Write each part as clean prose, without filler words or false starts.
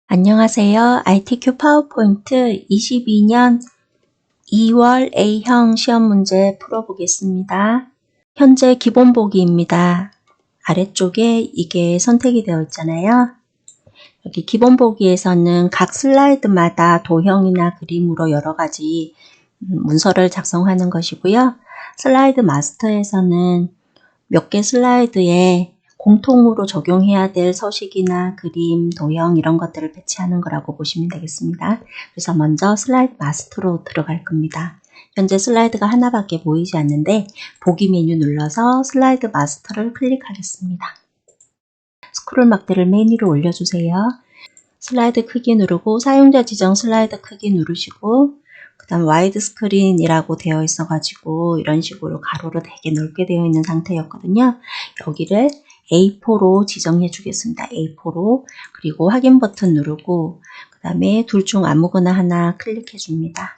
안녕하세요. ITQ 파워포인트 22년 2월 A형 시험 문제 풀어보겠습니다. 현재 기본 보기입니다. 아래쪽에 이게 선택이 되어 있잖아요. 여기 기본 보기에서는 각 슬라이드마다 도형이나 그림으로 여러 가지 문서를 작성하는 것이고요. 슬라이드 마스터에서는 몇 개 슬라이드에 공통으로 적용해야 될 서식이나 그림, 도형 이런 것들을 배치하는 거라고 보시면 되겠습니다. 그래서 먼저 슬라이드 마스터로 들어갈 겁니다. 현재 슬라이드가 하나밖에 보이지 않는데 보기 메뉴 눌러서 슬라이드 마스터를 클릭하겠습니다. 스크롤 막대를 맨 위로 올려주세요. 슬라이드 크기 누르고 사용자 지정 슬라이드 크기 누르시고 그 다음 와이드 스크린이라고 되어 있어가지고 이런 식으로 가로로 되게 넓게 되어 있는 상태였거든요. 여기를 A4로 지정해 주겠습니다. A4로. 그리고 확인 버튼 누르고 그 다음에 둘 중 아무거나 하나 클릭해 줍니다.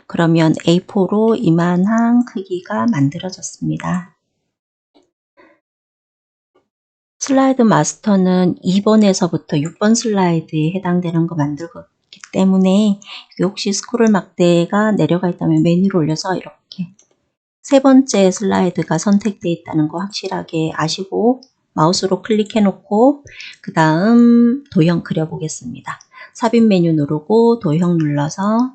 그러면 A4로 이만한 크기가 만들어졌습니다. 슬라이드 마스터는 2번에서부터 6번 슬라이드에 해당되는 거 만들기 때문에 혹시 스크롤 막대가 내려가 있다면 메뉴를 올려서 이렇게 세 번째 슬라이드가 선택되어 있다는 거 확실하게 아시고 마우스로 클릭해 놓고 그 다음 도형 그려보겠습니다. 삽입 메뉴 누르고 도형 눌러서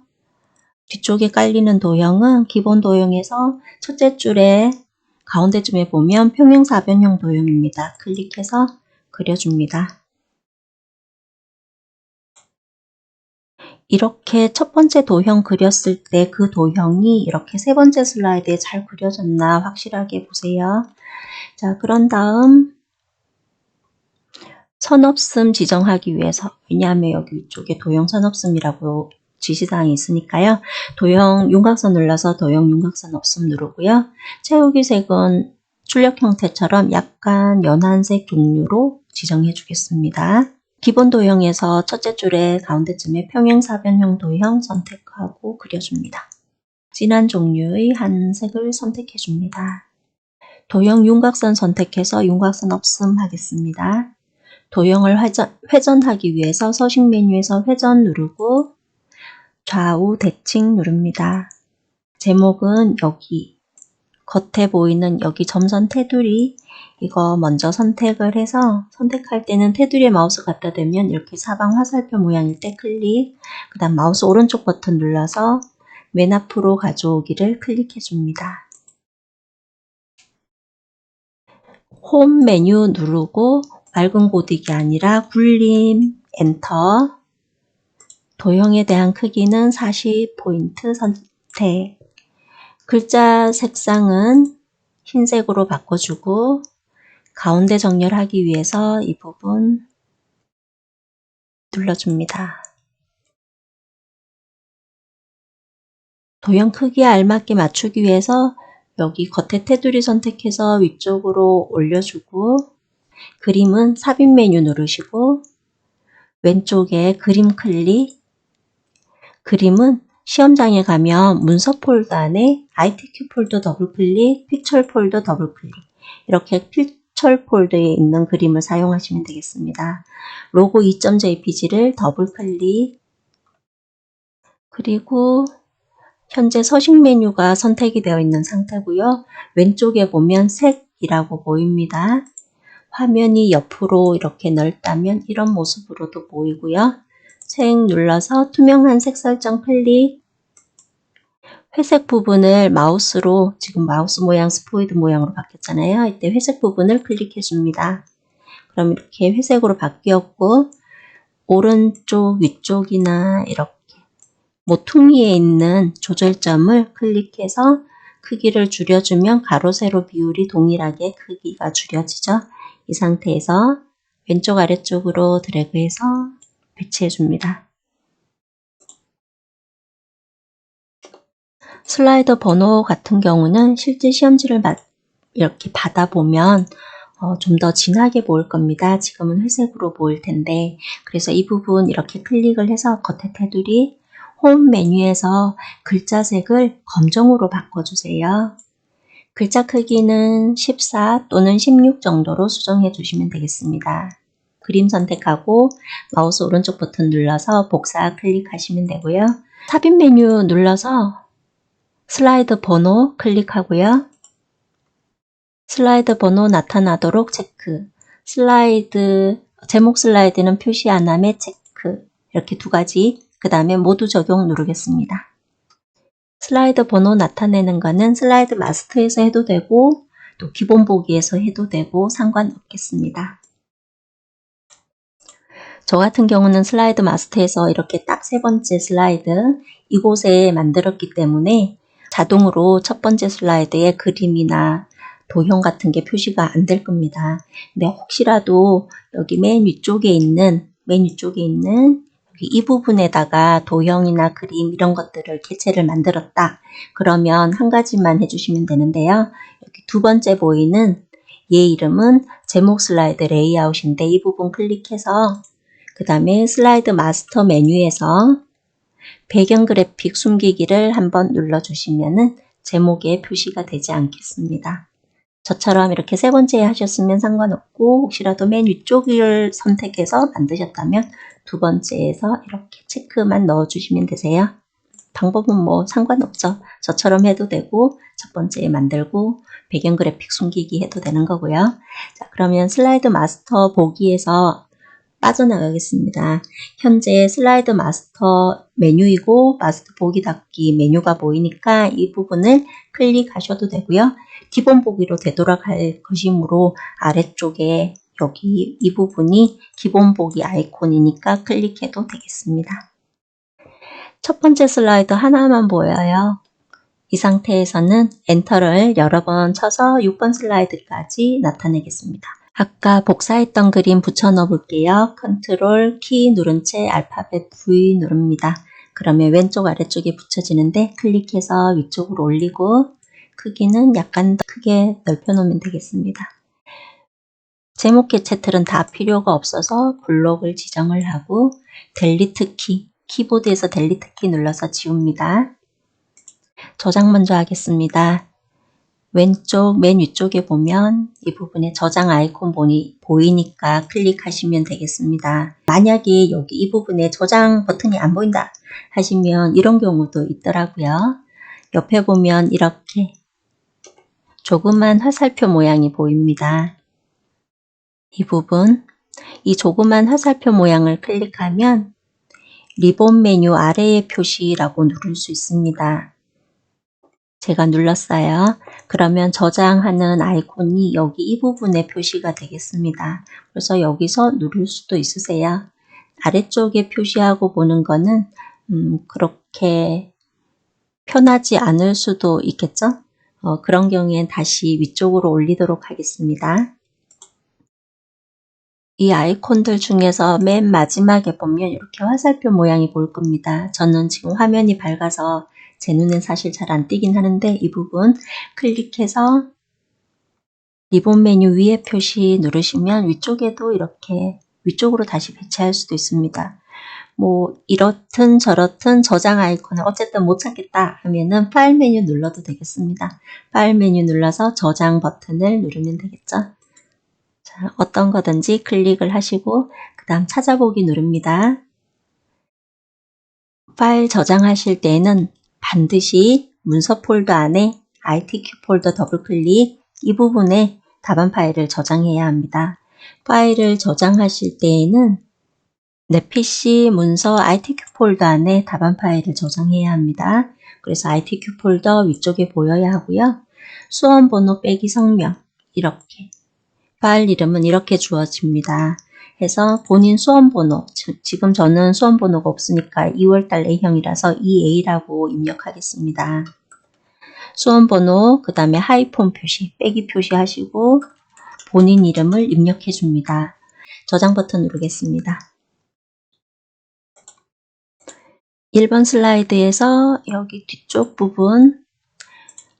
뒤쪽에 깔리는 도형은 기본 도형에서 첫째 줄에 가운데쯤에 보면 평행사변형 도형입니다. 클릭해서 그려줍니다. 이렇게 첫 번째 도형 그렸을 때 그 도형이 이렇게 세 번째 슬라이드에 잘 그려졌나 확실하게 보세요. 자, 그런 다음 선없음 지정하기 위해서, 왜냐하면 여기 위쪽에 도형 선없음이라고 지시사항이 있으니까요. 도형 윤곽선 눌러서 도형 윤곽선 없음 누르고요. 채우기 색은 출력 형태처럼 약간 연한 색 종류로 지정해 주겠습니다. 기본 도형에서 첫째 줄에 가운데쯤에 평행사변형 도형 선택하고 그려줍니다. 진한 종류의 한 색을 선택해 줍니다. 도형 윤곽선 선택해서 윤곽선 없음 하겠습니다. 도형을 회전하기 위해서 서식 메뉴에서 회전 누르고 좌우 대칭 누릅니다. 제목은 여기 겉에 보이는 여기 점선 테두리 이거 먼저 선택을 해서 선택할 때는 테두리에 마우스 갖다 대면 이렇게 사방 화살표 모양일 때 클릭 그 다음 마우스 오른쪽 버튼 눌러서 맨 앞으로 가져오기를 클릭해 줍니다. 홈 메뉴 누르고 맑은 고딕이 아니라 굴림 엔터 도형에 대한 크기는 40포인트 선택 글자 색상은 흰색으로 바꿔주고 가운데 정렬하기 위해서 이 부분 눌러줍니다. 도형 크기에 알맞게 맞추기 위해서 여기 겉에 테두리 선택해서 위쪽으로 올려주고 그림은 삽입 메뉴 누르시고 왼쪽에 그림 클릭 그림은 시험장에 가면 문서 폴더 안에 ITQ 폴더 더블 클릭, 픽처 폴더 더블 클릭 이렇게 픽처 폴더에 있는 그림을 사용하시면 되겠습니다. 로고 2.jpg를 더블 클릭 그리고 현재 서식 메뉴가 선택이 되어 있는 상태고요. 왼쪽에 보면 색이라고 보입니다. 화면이 옆으로 이렇게 넓다면 이런 모습으로도 보이고요. 색 눌러서 투명한 색 설정 클릭 회색 부분을 마우스로 지금 마우스 모양 스포이드 모양으로 바뀌었잖아요. 이때 회색 부분을 클릭해 줍니다. 그럼 이렇게 회색으로 바뀌었고 오른쪽 위쪽이나 이렇게 모퉁이에 있는 조절점을 클릭해서 크기를 줄여주면 가로 세로 비율이 동일하게 크기가 줄여지죠. 이 상태에서 왼쪽 아래쪽으로 드래그해서 배치해 줍니다. 슬라이더 번호 같은 경우는 실제 시험지를 이렇게 받아보면 좀 더 진하게 보일 겁니다. 지금은 회색으로 보일 텐데 그래서 이 부분 이렇게 클릭을 해서 겉에 테두리 홈 메뉴에서 글자 색을 검정으로 바꿔주세요. 글자 크기는 14 또는 16 정도로 수정해 주시면 되겠습니다. 그림 선택하고 마우스 오른쪽 버튼 눌러서 복사 클릭하시면 되고요. 삽입 메뉴 눌러서 슬라이드 번호 클릭하고요. 슬라이드 번호 나타나도록 체크. 제목 슬라이드는 표시 안 함에 체크. 이렇게 두 가지. 그 다음에 모두 적용 누르겠습니다. 슬라이드 번호 나타내는 거는 슬라이드 마스터에서 해도 되고 또 기본 보기에서 해도 되고 상관없겠습니다. 저 같은 경우는 슬라이드 마스터에서 이렇게 딱 세 번째 슬라이드 이곳에 만들었기 때문에 자동으로 첫 번째 슬라이드에 그림이나 도형 같은 게 표시가 안 될 겁니다. 근데 혹시라도 여기 맨 위쪽에 있는 여기 이 부분에다가 도형이나 그림 이런 것들을 개체를 만들었다. 그러면 한 가지만 해주시면 되는데요. 여기 두 번째 보이는 얘 이름은 제목 슬라이드 레이아웃인데 이 부분 클릭해서 그 다음에 슬라이드 마스터 메뉴에서 배경 그래픽 숨기기를 한번 눌러주시면 제목에 표시가 되지 않겠습니다. 저처럼 이렇게 세 번째 하셨으면 상관없고 혹시라도 맨 위쪽을 선택해서 만드셨다면 두 번째에서 이렇게 체크만 넣어주시면 되세요. 방법은 뭐 상관없죠. 저처럼 해도 되고 첫 번째에 만들고 배경 그래픽 숨기기 해도 되는 거고요. 자, 그러면 슬라이드 마스터 보기에서 빠져나가겠습니다. 현재 슬라이드 마스터 메뉴이고 마스터 보기 닫기 메뉴가 보이니까 이 부분을 클릭하셔도 되고요. 기본 보기로 되돌아갈 것이므로 아래쪽에 여기 이 부분이 기본 보기 아이콘이니까 클릭해도 되겠습니다. 첫 번째 슬라이드 하나만 보여요. 이 상태에서는 엔터를 여러 번 쳐서 6번 슬라이드까지 나타내겠습니다. 아까 복사했던 그림 붙여 넣어 볼게요. 컨트롤 키 누른 채 알파벳 V 누릅니다. 그러면 왼쪽 아래쪽에 붙여지는데 클릭해서 위쪽으로 올리고 크기는 약간 더 크게 넓혀 놓으면 되겠습니다. 제목 개체틀은 다 필요가 없어서 블록을 지정을 하고 델리트 키, 키보드에서 델리트 키 눌러서 지웁니다. 저장 먼저 하겠습니다. 왼쪽 맨 위쪽에 보면 이 부분에 저장 아이콘 보이니까 클릭하시면 되겠습니다. 만약에 여기 이 부분에 저장 버튼이 안 보인다 하시면 이런 경우도 있더라고요. 옆에 보면 이렇게 조그만 화살표 모양이 보입니다. 이 부분, 이 조그만 화살표 모양을 클릭하면 리본 메뉴 아래의 표시라고 누를 수 있습니다. 제가 눌렀어요. 그러면 저장하는 아이콘이 여기 이 부분에 표시가 되겠습니다. 그래서 여기서 누를 수도 있으세요. 아래쪽에 표시하고 보는 거는 그렇게 편하지 않을 수도 있겠죠? 그런 경우엔 다시 위쪽으로 올리도록 하겠습니다. 이 아이콘들 중에서 맨 마지막에 보면 이렇게 화살표 모양이 보일 겁니다. 저는 지금 화면이 밝아서 제 눈엔 사실 잘 안 띄긴 하는데 이 부분 클릭해서 리본 메뉴 위에 표시 누르시면 위쪽에도 이렇게 위쪽으로 다시 배치할 수도 있습니다. 뭐 이렇든 저렇든 저장 아이콘을 어쨌든 못 찾겠다 하면은 파일 메뉴 눌러도 되겠습니다. 파일 메뉴 눌러서 저장 버튼을 누르면 되겠죠. 자, 어떤 거든지 클릭을 하시고 그 다음 찾아보기 누릅니다. 파일 저장하실 때에는 반드시 문서 폴더 안에 ITQ 폴더 더블 클릭 이 부분에 답안 파일을 저장해야 합니다. 파일을 저장하실 때에는 내 PC 문서 ITQ 폴더 안에 답안 파일을 저장해야 합니다. 그래서 ITQ 폴더 위쪽에 보여야 하고요. 수험 번호 빼기 성명 이렇게 파일 이름은 이렇게 주어집니다. 해서 본인 수험번호, 지금 저는 수험번호가 없으니까 2월달 A형이라서 EA라고 입력하겠습니다. 수험번호, 그 다음에 하이폰 표시, 빼기 표시하시고 본인 이름을 입력해 줍니다. 저장 버튼 누르겠습니다. 1번 슬라이드에서 여기 뒤쪽 부분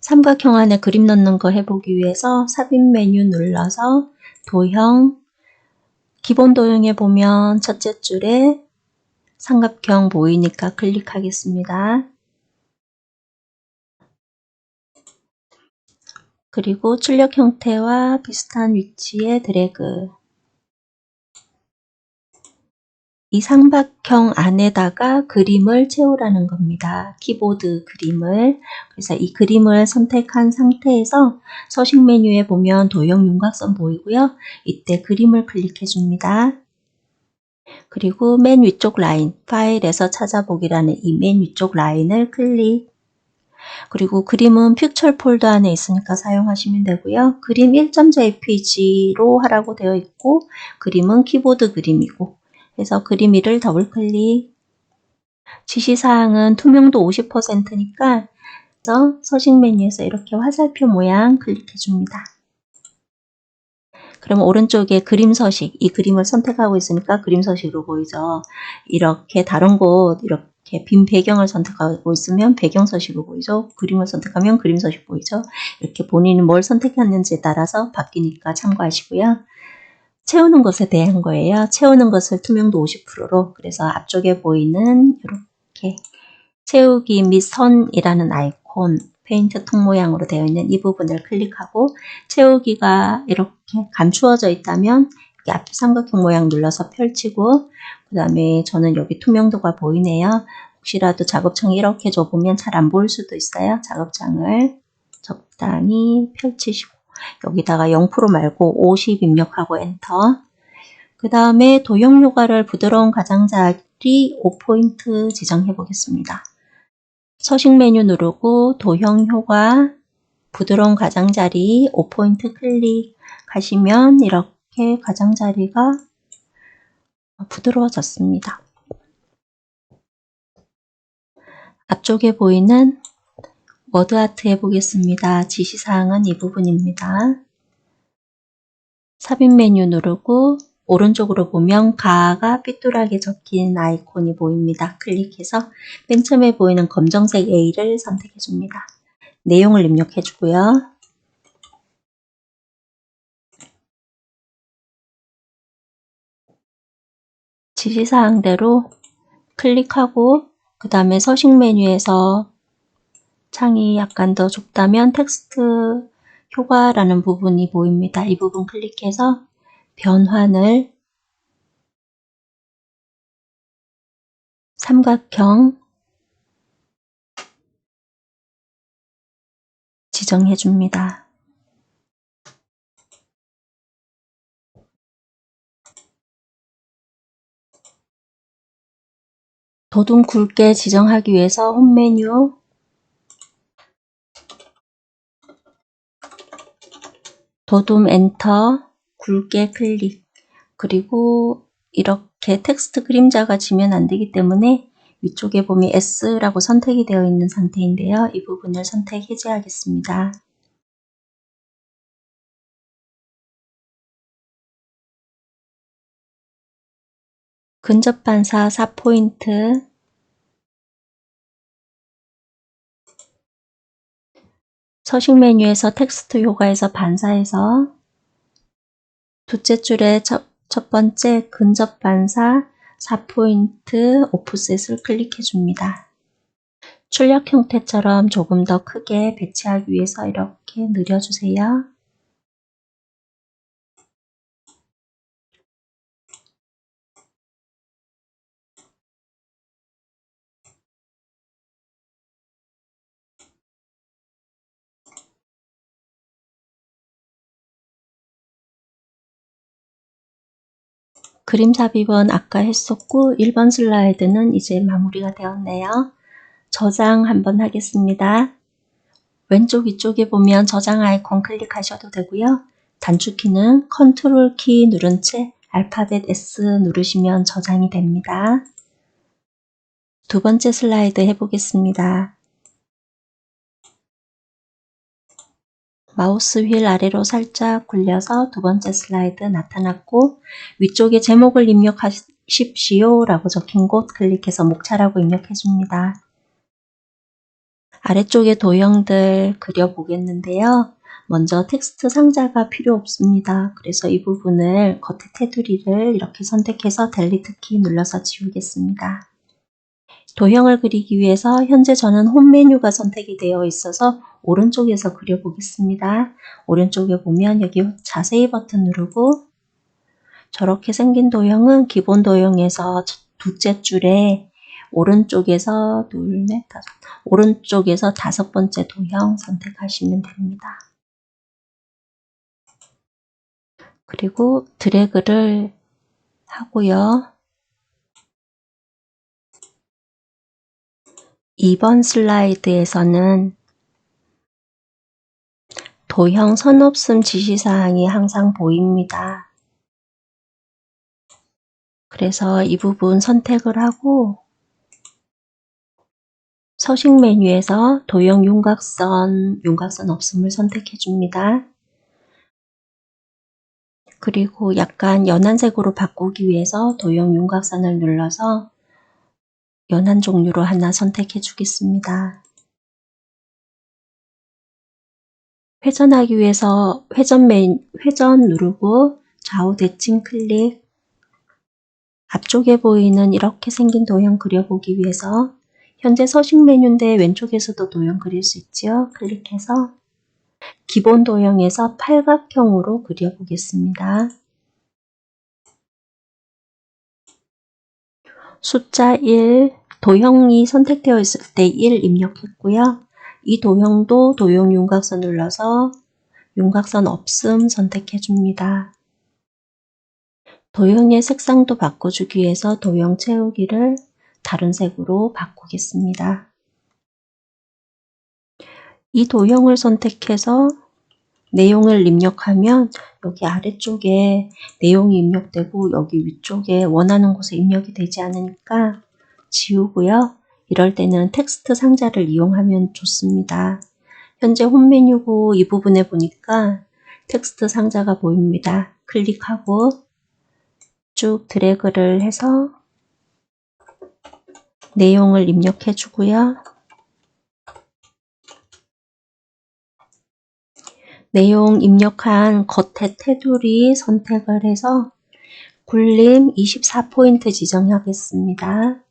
삼각형 안에 그림 넣는 거 해보기 위해서 삽입 메뉴 눌러서 도형, 기본 도형에 보면 첫째 줄에 삼각형 보이니까 클릭하겠습니다. 그리고 출력 형태와 비슷한 위치에 드래그 이 삼각형 안에다가 그림을 채우라는 겁니다. 키보드 그림을. 그래서 이 그림을 선택한 상태에서 서식 메뉴에 보면 도형 윤곽선 보이고요. 이때 그림을 클릭해 줍니다. 그리고 맨 위쪽 라인, 파일에서 찾아보기라는 이 맨 위쪽 라인을 클릭. 그리고 그림은 픽처 폴더 안에 있으니까 사용하시면 되고요. 그림 1.jpg로 하라고 되어 있고 그림은 키보드 그림이고 그래서 그림 위를 더블 클릭. 지시사항은 투명도 50%니까 서식 메뉴에서 이렇게 화살표 모양 클릭해 줍니다. 그럼 오른쪽에 그림 서식, 이 그림을 선택하고 있으니까 그림 서식으로 보이죠. 이렇게 다른 곳 이렇게 빈 배경을 선택하고 있으면 배경 서식으로 보이죠. 그림을 선택하면 그림 서식 보이죠. 이렇게 본인이 뭘 선택했는지에 따라서 바뀌니까 참고하시고요. 채우는 것에 대한 거예요. 채우는 것을 투명도 50%로 그래서 앞쪽에 보이는 이렇게 채우기 및 선이라는 아이콘 페인트 통 모양으로 되어 있는 이 부분을 클릭하고 채우기가 이렇게 감추어져 있다면 앞 삼각형 모양 눌러서 펼치고 그 다음에 저는 여기 투명도가 보이네요. 혹시라도 작업창 이렇게 줘보면 잘 안 보일 수도 있어요. 작업창을 적당히 펼치시고 여기다가 0% 말고 50 입력하고 엔터. 그 다음에 도형 효과를 부드러운 가장자리 5포인트 지정해 보겠습니다. 서식 메뉴 누르고 도형 효과 부드러운 가장자리 5포인트 클릭하시면 이렇게 가장자리가 부드러워졌습니다. 앞쪽에 보이는 워드아트 해보겠습니다. 지시사항은 이 부분입니다. 삽입 메뉴 누르고 오른쪽으로 보면 가가 삐뚤하게 적힌 아이콘이 보입니다. 클릭해서 맨 처음에 보이는 검정색 A를 선택해 줍니다. 내용을 입력해 주고요. 지시사항대로 클릭하고 그 다음에 서식 메뉴에서 창이 약간 더 좁다면 텍스트 효과라는 부분이 보입니다. 이 부분 클릭해서 변환을 삼각형 지정해 줍니다. 도둠 굵게 지정하기 위해서 홈 메뉴 도둠 엔터 굵게 클릭 그리고 이렇게 텍스트 그림자가 지면 안 되기 때문에 위쪽에 보면 S라고 선택이 되어 있는 상태인데요. 이 부분을 선택 해제하겠습니다. 근접 반사 4포인트 서식 메뉴에서 텍스트 효과에서 반사해서 둘째 줄에 첫 번째 근접 반사 4포인트 오프셋을 클릭해 줍니다. 출력 형태처럼 조금 더 크게 배치하기 위해서 이렇게 늘려주세요. 그림 삽입은 아까 했었고 1번 슬라이드는 이제 마무리가 되었네요. 저장 한번 하겠습니다. 왼쪽 위쪽에 보면 저장 아이콘 클릭하셔도 되고요. 단축키는 컨트롤 키 누른 채 알파벳 S 누르시면 저장이 됩니다. 두 번째 슬라이드 해보겠습니다. 마우스 휠 아래로 살짝 굴려서 두 번째 슬라이드 나타났고 위쪽에 제목을 입력하십시오 라고 적힌 곳 클릭해서 목차라고 입력해 줍니다. 아래쪽에 도형들 그려보겠는데요. 먼저 텍스트 상자가 필요 없습니다. 그래서 이 부분을 겉에 테두리를 이렇게 선택해서 델리트 키 눌러서 지우겠습니다. 도형을 그리기 위해서 현재 저는 홈 메뉴가 선택이 되어 있어서 오른쪽에서 그려보겠습니다. 오른쪽에 보면 여기 자세히 버튼 누르고 저렇게 생긴 도형은 기본 도형에서 두째 줄에 오른쪽에서 둘, 넷, 다섯, 오른쪽에서 다섯 번째 도형 선택하시면 됩니다. 그리고 드래그를 하고요. 2번 슬라이드에서는 도형 선없음 지시사항이 항상 보입니다. 그래서 이 부분 선택을 하고 서식 메뉴에서 도형 윤곽선 없음을 선택해 줍니다. 그리고 약간 연한색으로 바꾸기 위해서 도형 윤곽선을 눌러서 연한 종류로 하나 선택해 주겠습니다. 회전하기 위해서 회전 누르고 좌우 대칭 클릭. 앞쪽에 보이는 이렇게 생긴 도형 그려보기 위해서 현재 서식 메뉴인데 왼쪽에서도 도형 그릴 수 있죠. 클릭해서 기본 도형에서 팔각형으로 그려보겠습니다. 숫자 1, 도형이 선택되어 있을 때 1 입력했고요. 이 도형도 도형 윤곽선 눌러서 윤곽선 없음 선택해 줍니다. 도형의 색상도 바꿔주기 위해서 도형 채우기를 다른 색으로 바꾸겠습니다. 이 도형을 선택해서 내용을 입력하면 여기 아래쪽에 내용이 입력되고 여기 위쪽에 원하는 곳에 입력이 되지 않으니까 지우고요. 이럴 때는 텍스트 상자를 이용하면 좋습니다. 현재 홈 메뉴고 이 부분에 보니까 텍스트 상자가 보입니다. 클릭하고 쭉 드래그를 해서 내용을 입력해 주고요. 내용 입력한 겉에 테두리 선택을 해서 굴림 24포인트 지정하겠습니다.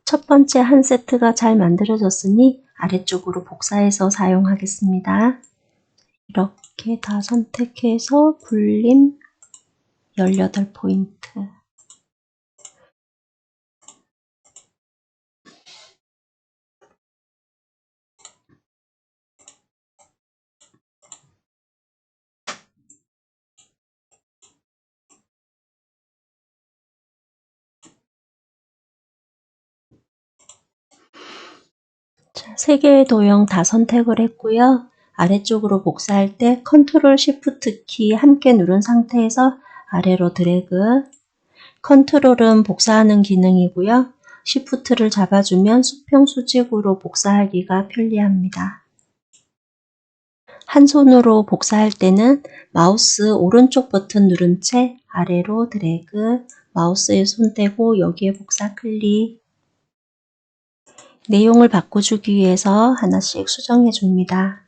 첫 번째 한 세트가 잘 만들어졌으니 아래쪽으로 복사해서 사용하겠습니다. 이렇게 다 선택해서 굴림 18포인트. 자, 3개의 도형 다 선택을 했고요. 아래쪽으로 복사할 때 컨트롤 시프트 키 함께 누른 상태에서 아래로 드래그. 컨트롤은 복사하는 기능이고요. 시프트를 잡아주면 수평 수직으로 복사하기가 편리합니다. 한 손으로 복사할 때는 마우스 오른쪽 버튼 누른 채 아래로 드래그, 마우스에 손 떼고 여기에 복사 클릭. 내용을 바꿔주기 위해서 하나씩 수정해 줍니다.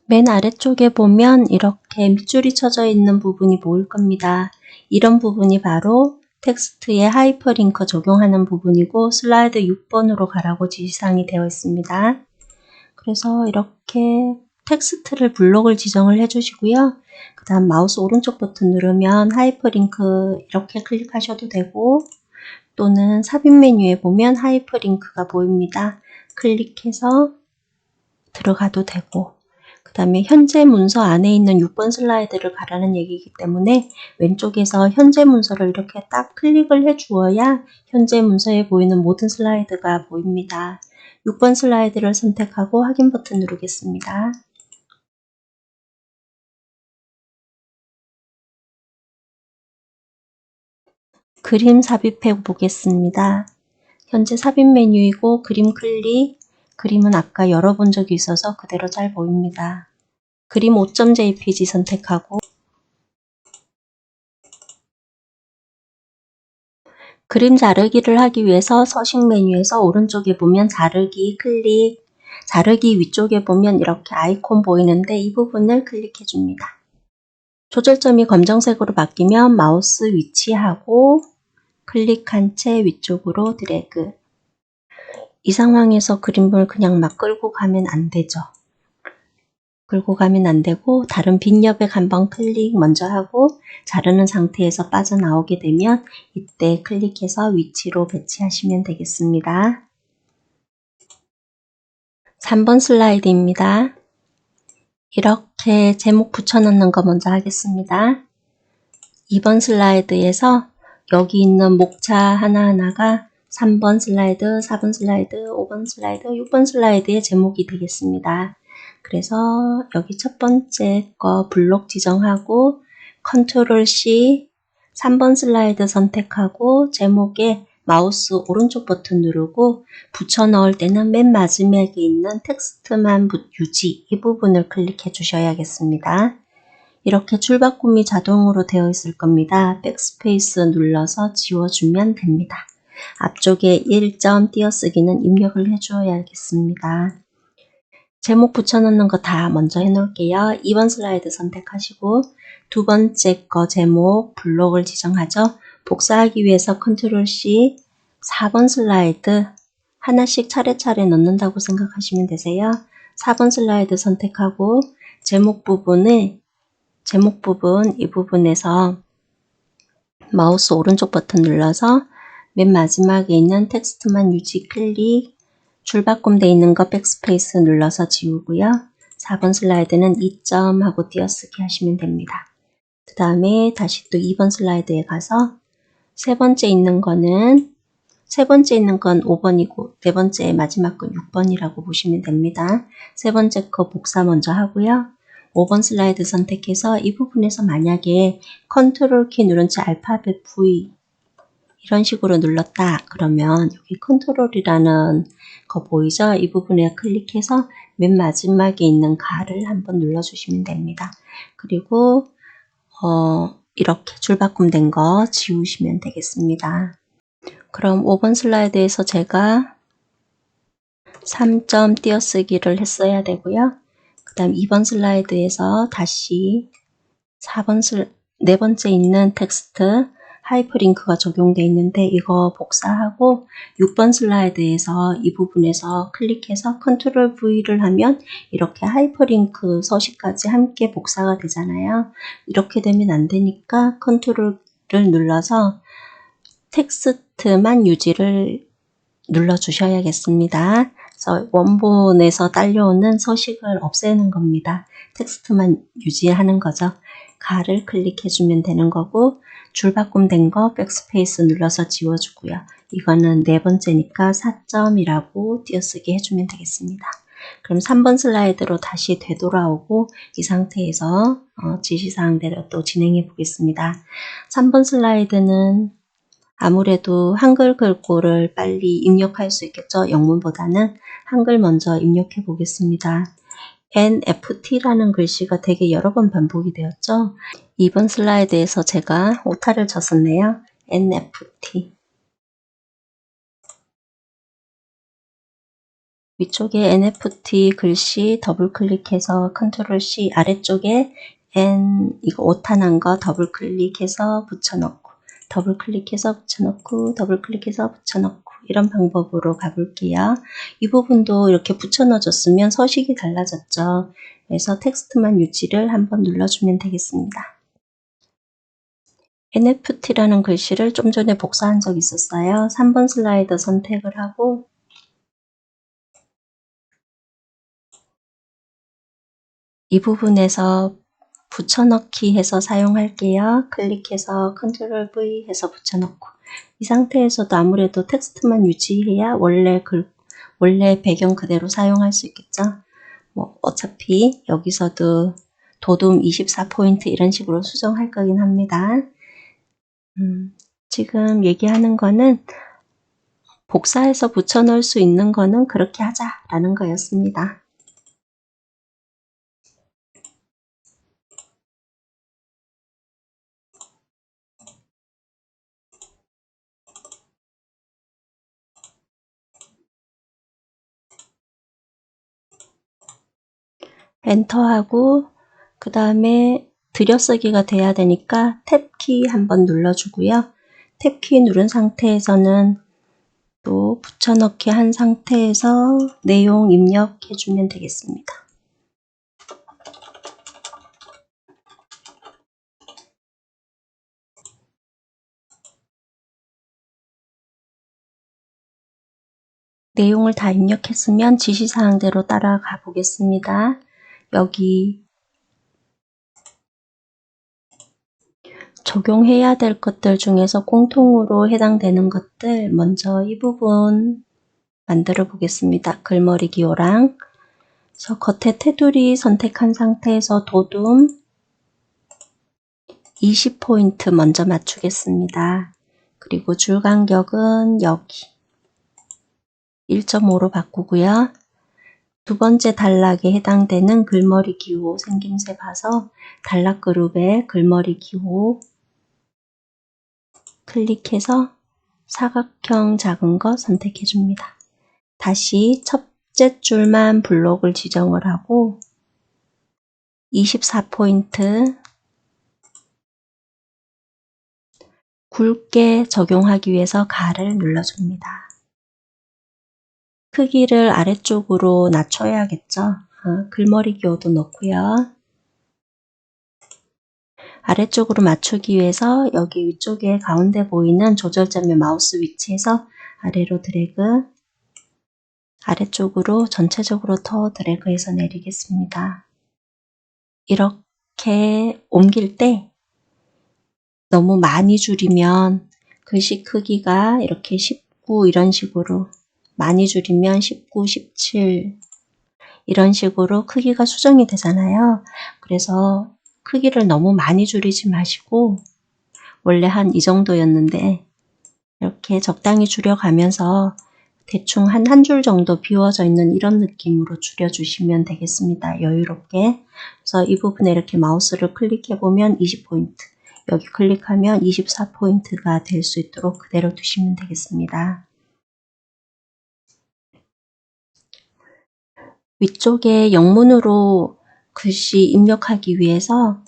맨 아래쪽에 보면 이렇게 밑줄이 쳐져 있는 부분이 보일 겁니다. 이런 부분이 바로 텍스트에 하이퍼링크 적용하는 부분이고 슬라이드 6번으로 가라고 지시사항이 되어 있습니다. 그래서 이렇게 텍스트를 블록을 지정을 해주시고요. 그 다음 마우스 오른쪽 버튼 누르면 하이퍼링크 이렇게 클릭하셔도 되고 또는 삽입 메뉴에 보면 하이퍼링크가 보입니다. 클릭해서 들어가도 되고 그 다음에 현재 문서 안에 있는 6번 슬라이드를 가라는 얘기이기 때문에 왼쪽에서 현재 문서를 이렇게 딱 클릭을 해 주어야 현재 문서에 보이는 모든 슬라이드가 보입니다. 6번 슬라이드를 선택하고 확인 버튼 누르겠습니다. 그림 삽입해 보겠습니다. 현재 삽입 메뉴이고 그림 클릭, 그림은 아까 열어본 적이 있어서 그대로 잘 보입니다. 그림 5.jpg 선택하고 그림 자르기를 하기 위해서 서식 메뉴에서 오른쪽에 보면 자르기 클릭, 자르기 위쪽에 보면 이렇게 아이콘 보이는데 이 부분을 클릭해 줍니다. 조절점이 검정색으로 바뀌면 마우스 위치하고 클릭한 채 위쪽으로 드래그. 이 상황에서 그림을 그냥 막 끌고 가면 안 되죠. 끌고 가면 안 되고 다른 빈 옆에 한번 클릭 먼저 하고 자르는 상태에서 빠져나오게 되면 이때 클릭해서 위치로 배치하시면 되겠습니다. 3번 슬라이드입니다. 이렇게 제목 붙여넣는 거 먼저 하겠습니다. 2번 슬라이드에서 여기 있는 목차 하나하나가 3번 슬라이드, 4번 슬라이드, 5번 슬라이드, 6번 슬라이드의 제목이 되겠습니다. 그래서 여기 첫 번째 거 블록 지정하고 컨트롤 C 3번 슬라이드 선택하고 제목에 마우스 오른쪽 버튼 누르고 붙여 넣을 때는 맨 마지막에 있는 텍스트만 유지 이 부분을 클릭해 주셔야겠습니다. 이렇게 줄바꿈이 자동으로 되어 있을 겁니다. 백스페이스 눌러서 지워주면 됩니다. 앞쪽에 1점 띄어쓰기는 입력을 해주어야겠습니다. 제목 붙여넣는 거 다 먼저 해놓을게요. 2번 슬라이드 선택하시고 두 번째 거 제목 블록을 지정하죠. 복사하기 위해서 컨트롤 C 4번 슬라이드 하나씩 차례차례 넣는다고 생각하시면 되세요. 4번 슬라이드 선택하고 제목 부분 이 부분에서 마우스 오른쪽 버튼 눌러서 맨 마지막에 있는 텍스트만 유지 클릭 줄바꿈 돼 있는 거 백스페이스 눌러서 지우고요. 4번 슬라이드는 2점 하고 띄어쓰기 하시면 됩니다. 그 다음에 다시 또 2번 슬라이드에 가서 세 번째 있는 건 5번이고 네 번째 마지막 건 6번이라고 보시면 됩니다. 세 번째 거 복사 먼저 하고요. 5번 슬라이드 선택해서 이 부분에서 만약에 컨트롤 키 누른 채 알파벳 V 이런 식으로 눌렀다 그러면 여기 컨트롤이라는 거 보이죠? 이 부분에 클릭해서 맨 마지막에 있는 가를 한번 눌러주시면 됩니다. 그리고 이렇게 줄바꿈 된 거 지우시면 되겠습니다. 그럼 5번 슬라이드에서 제가 3점 띄어쓰기를 했어야 되고요. 그 다음 2번 슬라이드에서 다시 네 번째 있는 텍스트 하이퍼링크가 적용되어 있는데 이거 복사하고 6번 슬라이드에서 이 부분에서 클릭해서 컨트롤 V를 하면 이렇게 하이퍼링크 서식까지 함께 복사가 되잖아요. 이렇게 되면 안 되니까 컨트롤을 눌러서 텍스트만 유지를 눌러주셔야겠습니다. 그래서 원본에서 딸려오는 서식을 없애는 겁니다. 텍스트만 유지하는 거죠. 가를 클릭해주면 되는 거고 줄바꿈 된 거 백스페이스 눌러서 지워주고요. 이거는 네 번째니까 4점이라고 띄어쓰기 해주면 되겠습니다. 그럼 3번 슬라이드로 다시 되돌아오고 이 상태에서 지시사항대로 또 진행해 보겠습니다. 3번 슬라이드는 아무래도 한글 글꼴을 빨리 입력할 수 있겠죠. 영문보다는 한글 먼저 입력해 보겠습니다. NFT라는 글씨가 되게 여러 번 반복이 되었죠. 2번 슬라이드에서 제가 오타를 쳤었네요. NFT. 위쪽에 NFT 글씨 더블 클릭해서 컨트롤 C 아래쪽에 N 이거 오타 난 거 더블 클릭해서 붙여넣고 더블 클릭해서 붙여넣고 더블 클릭해서 붙여넣고 이런 방법으로 가볼게요. 이 부분도 이렇게 붙여넣어줬으면 서식이 달라졌죠. 그래서 텍스트만 유지를 한번 눌러주면 되겠습니다. NFT라는 글씨를 좀 전에 복사한 적이 있었어요. 3번 슬라이드 선택을 하고 이 부분에서 붙여넣기 해서 사용할게요. 클릭해서 컨트롤 V 해서 붙여넣고 이 상태에서도 아무래도 텍스트만 유지해야 원래 배경 그대로 사용할 수 있겠죠. 뭐 어차피 여기서도 도둠 24포인트 이런 식으로 수정할 거긴 합니다. 지금 얘기하는 거는 복사해서 붙여넣을 수 있는 거는 그렇게 하자라는 거였습니다. 엔터하고 그 다음에 들여쓰기가 돼야 되니까 탭키 한번 눌러주고요. 탭키 누른 상태에서는 또 붙여넣기 한 상태에서 내용 입력해주면 되겠습니다. 내용을 다 입력했으면 지시사항대로 따라가 보겠습니다. 여기 적용해야 될 것들 중에서 공통으로 해당되는 것들 먼저 이 부분 만들어 보겠습니다. 글머리 기호랑 저 겉에 테두리 선택한 상태에서 도둠 20포인트 먼저 맞추겠습니다. 그리고 줄 간격은 여기 1.5로 바꾸고요. 두 번째 단락에 해당되는 글머리 기호 생김새 봐서 단락 그룹에 글머리 기호 클릭해서 사각형 작은 거 선택해 줍니다. 다시 첫째 줄만 블록을 지정을 하고 24포인트 굵게 적용하기 위해서 가를 눌러줍니다. 크기를 아래쪽으로 낮춰야겠죠. 글머리 기호도 넣고요. 아래쪽으로 맞추기 위해서 여기 위쪽에 가운데 보이는 조절점의 마우스 위치에서 아래로 드래그, 아래쪽으로 전체적으로 더 드래그해서 내리겠습니다. 이렇게 옮길 때 너무 많이 줄이면 글씨 크기가 이렇게 19 이런 식으로 많이 줄이면 19, 17 이런 식으로 크기가 수정이 되잖아요. 그래서 크기를 너무 많이 줄이지 마시고 원래 한 이 정도였는데 이렇게 적당히 줄여가면서 대충 한 줄 정도 비워져 있는 이런 느낌으로 줄여주시면 되겠습니다. 여유롭게. 그래서 이 부분에 이렇게 마우스를 클릭해보면 20포인트, 여기 클릭하면 24포인트가 될 수 있도록 그대로 두시면 되겠습니다. 위쪽에 영문으로 글씨 입력하기 위해서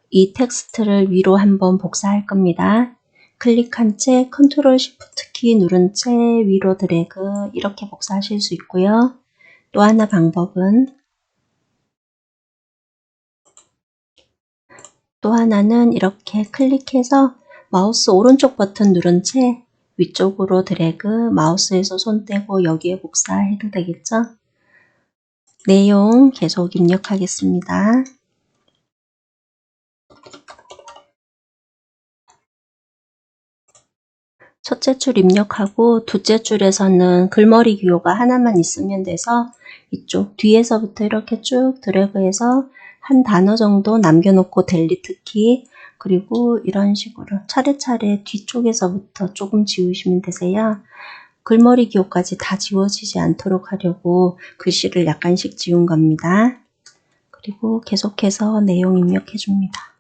이 텍스트를 위로 한번 복사할 겁니다. 클릭한 채 컨트롤 시프트 키 누른 채 위로 드래그 이렇게 복사하실 수 있고요. 또 하나 방법은 또 하나는 이렇게 클릭해서 마우스 오른쪽 버튼 누른 채 위쪽으로 드래그 마우스에서 손 떼고 여기에 복사해도 되겠죠? 내용 계속 입력하겠습니다. 첫째 줄 입력하고 둘째 줄에서는 글머리 기호가 하나만 있으면 돼서 이쪽 뒤에서부터 이렇게 쭉 드래그해서 한 단어 정도 남겨놓고 델리트 키 그리고 이런 식으로 차례차례 뒤쪽에서부터 조금 지우시면 되세요. 글머리 기호까지 다 지워지지 않도록 하려고 글씨를 약간씩 지운 겁니다. 그리고 계속해서 내용 입력해 줍니다.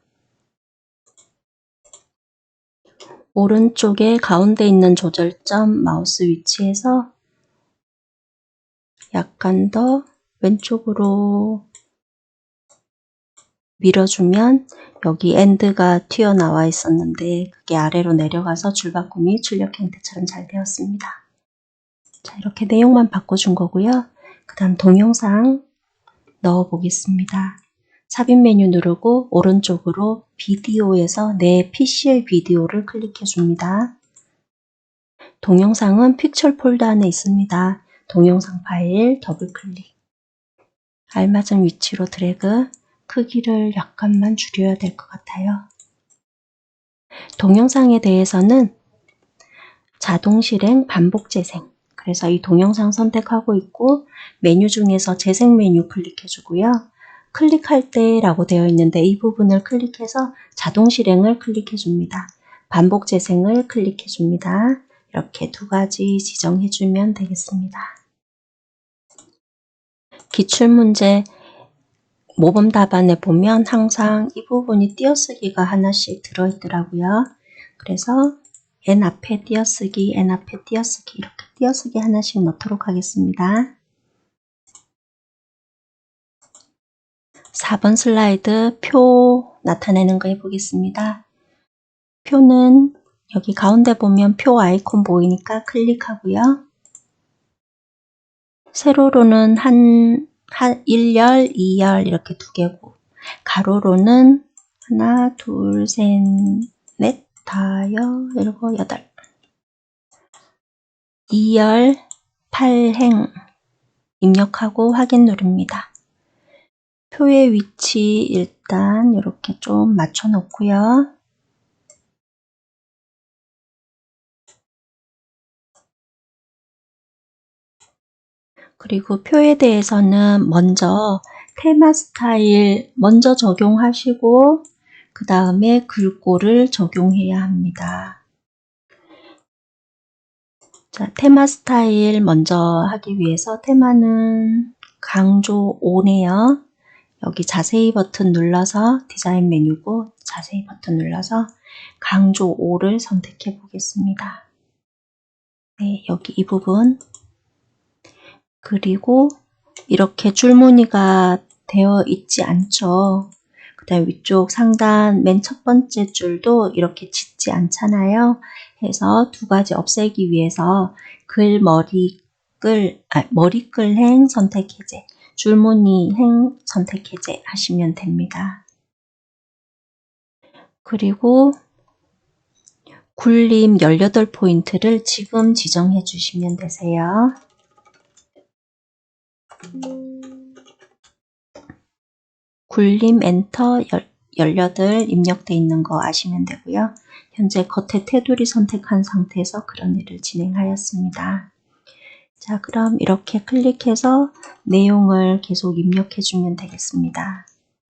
오른쪽에 가운데 있는 조절점 마우스 위치에서 약간 더 왼쪽으로 밀어주면 여기 엔드가 튀어나와 있었는데 그게 아래로 내려가서 줄바꿈이 출력 형태처럼 잘 되었습니다. 자, 이렇게 내용만 바꿔준 거고요. 그 다음 동영상 넣어 보겠습니다. 삽입 메뉴 누르고 오른쪽으로 비디오에서 내 PC의 비디오를 클릭해 줍니다. 동영상은 픽처 폴더 안에 있습니다. 동영상 파일 더블 클릭. 알맞은 위치로 드래그, 크기를 약간만 줄여야 될 것 같아요. 동영상에 대해서는 자동 실행, 반복 재생. 그래서 이 동영상 선택하고 있고 메뉴 중에서 재생 메뉴 클릭해 주고요. 클릭할 때 라고 되어 있는데 이 부분을 클릭해서 자동 실행을 클릭해 줍니다. 반복 재생을 클릭해 줍니다. 이렇게 두 가지 지정해 주면 되겠습니다. 기출문제 모범 답안에 보면 항상 이 부분이 띄어쓰기가 하나씩 들어있더라고요. 그래서 N 앞에 띄어쓰기, N 앞에 띄어쓰기 이렇게 띄어쓰기 하나씩 넣도록 하겠습니다. 4번 슬라이드 표 나타내는 거 해보겠습니다. 표는 여기 가운데 보면 표 아이콘 보이니까 클릭하고요. 세로로는 1열, 2열 이렇게 두 개고 가로로는 하나, 둘, 셋, 넷, 다여, 일곱, 여덟 2열 8행 입력하고 확인 누릅니다. 표의 위치 일단 이렇게 좀 맞춰 놓고요. 그리고 표에 대해서는 먼저 테마 스타일 먼저 적용하시고 그 다음에 글꼴을 적용해야 합니다. 자, 테마 스타일 먼저 하기 위해서 테마는 강조 5네요. 여기 자세히 버튼 눌러서 디자인 메뉴고 자세히 버튼 눌러서 강조 5를 선택해 보겠습니다. 네, 여기 이 부분 그리고 이렇게 줄무늬가 되어 있지 않죠. 그 다음에 위쪽 상단 맨 첫 번째 줄도 이렇게 짙지 않잖아요. 해서 두 가지 없애기 위해서 머리글행 선택 해제, 줄무늬행 선택 해제 하시면 됩니다. 그리고 굴림 18포인트를 지금 지정해 주시면 되세요. 굴림 엔터 18 입력되어 있는 거 아시면 되고요. 현재 겉에 테두리 선택한 상태에서 그런 일을 진행하였습니다. 자, 그럼 이렇게 클릭해서 내용을 계속 입력해 주면 되겠습니다.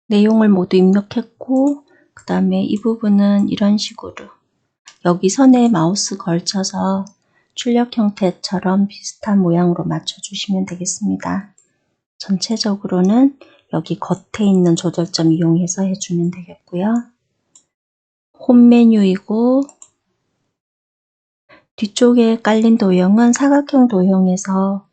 내용을 모두 입력했고 그 다음에 이 부분은 이런 식으로 여기 선에 마우스 걸쳐서 출력 형태처럼 비슷한 모양으로 맞춰주시면 되겠습니다. 전체적으로는 여기 겉에 있는 조절점 이용해서 해주면 되겠고요. 홈 메뉴이고 뒤쪽에 깔린 도형은 사각형 도형에서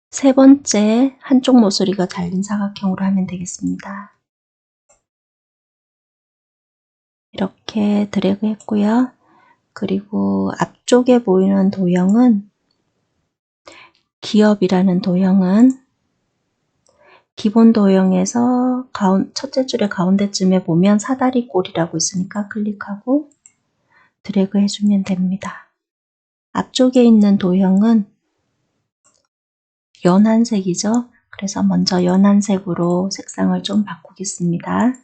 세 번째 한쪽 모서리가 달린 사각형으로 하면 되겠습니다. 이렇게 드래그 했고요. 그리고 앞쪽에 보이는 도형은 기업이라는 도형은 기본 도형에서 첫째 줄의 가운데쯤에 보면 사다리 꼴이라고 있으니까 클릭하고 드래그 해주면 됩니다. 앞쪽에 있는 도형은 연한색이죠. 그래서 먼저 연한색으로 색상을 좀 바꾸겠습니다.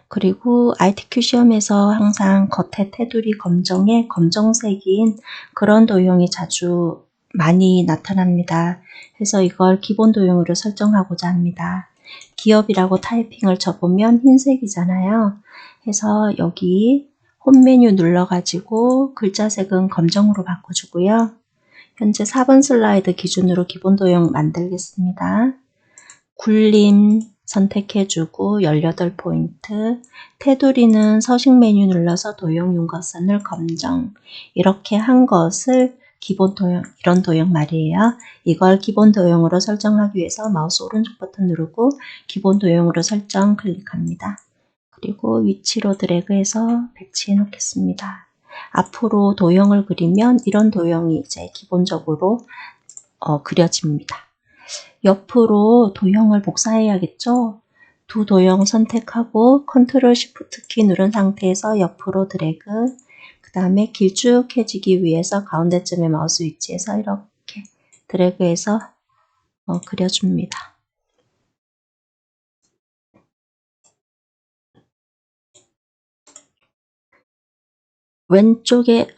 그리고 ITQ 시험에서 항상 겉에 테두리 검정에 검정색인 그런 도형이 자주 많이 나타납니다. 그래서 이걸 기본 도형으로 설정하고자 합니다. 기업이라고 타이핑을 쳐보면 흰색이잖아요. 그래서 여기 홈 메뉴 눌러가지고 글자색은 검정으로 바꿔주고요. 현재 4번 슬라이드 기준으로 기본 도형 만들겠습니다. 굴림 선택해주고 18포인트, 테두리는 서식 메뉴 눌러서 도형 윤곽선을 검정, 이렇게 한 것을 기본 도형, 이런 도형 말이에요. 이걸 기본 도형으로 설정하기 위해서 마우스 오른쪽 버튼 누르고 기본 도형으로 설정 클릭합니다. 그리고 위치로 드래그해서 배치해 놓겠습니다. 앞으로 도형을 그리면 이런 도형이 이제 기본적으로 그려집니다. 옆으로 도형을 복사해야겠죠? 두 도형 선택하고 컨트롤 시프트 키 누른 상태에서 옆으로 드래그, 그 다음에 길쭉해지기 위해서 가운데쯤에 마우스 위치에서 이렇게 드래그해서 그려줍니다. 왼쪽에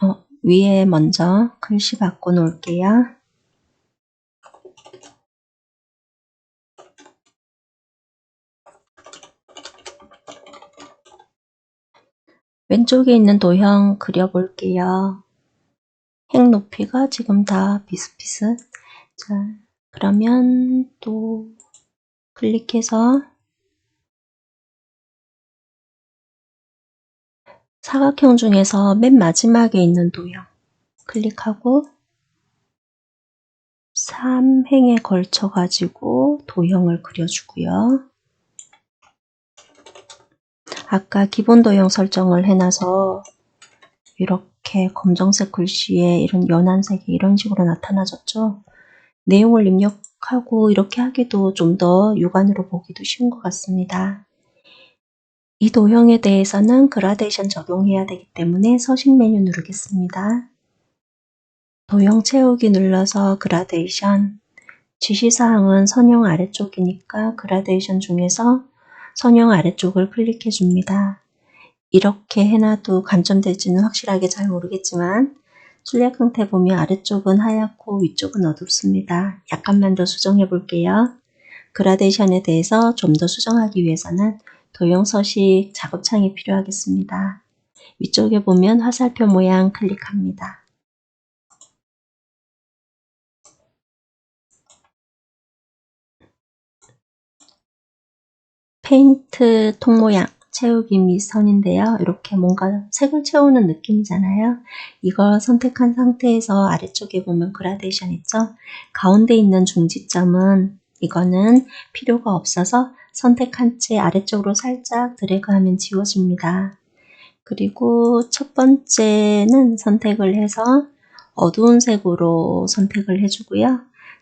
위에 먼저 글씨 바꿔 놓을게요. 왼쪽에 있는 도형 그려볼게요. 행 높이가 지금 다 비슷비슷. 자, 그러면 또 클릭해서 사각형 중에서 맨 마지막에 있는 도형 클릭하고 3행에 걸쳐 가지고 도형을 그려주고요. 아까 기본 도형 설정을 해놔서 이렇게 검정색 글씨에 이런 연한 색이 이런 식으로 나타나졌죠. 내용을 입력하고 이렇게 하기도 좀 더 육안으로 보기도 쉬운 것 같습니다. 이 도형에 대해서는 그라데이션 적용해야 되기 때문에 서식 메뉴 누르겠습니다. 도형 채우기 눌러서 그라데이션, 지시사항은 선형 아래쪽이니까 그라데이션 중에서 선형 아래쪽을 클릭해 줍니다. 이렇게 해놔도 감점될지는 확실하게 잘 모르겠지만 출력 형태 보면 아래쪽은 하얗고 위쪽은 어둡습니다. 약간만 더 수정해 볼게요. 그라데이션에 대해서 좀 더 수정하기 위해서는 도형 서식 작업창이 필요하겠습니다. 위쪽에 보면 화살표 모양 클릭합니다. 페인트 통 모양 채우기 및 선인데요. 이렇게 뭔가 색을 채우는 느낌이잖아요. 이걸 선택한 상태에서 아래쪽에 보면 그라데이션 있죠? 가운데 있는 중지점은 이거는 필요가 없어서 선택한 채 아래쪽으로 살짝 드래그하면 지워집니다. 그리고 첫 번째는 선택을 해서 어두운 색으로 선택을 해주고요.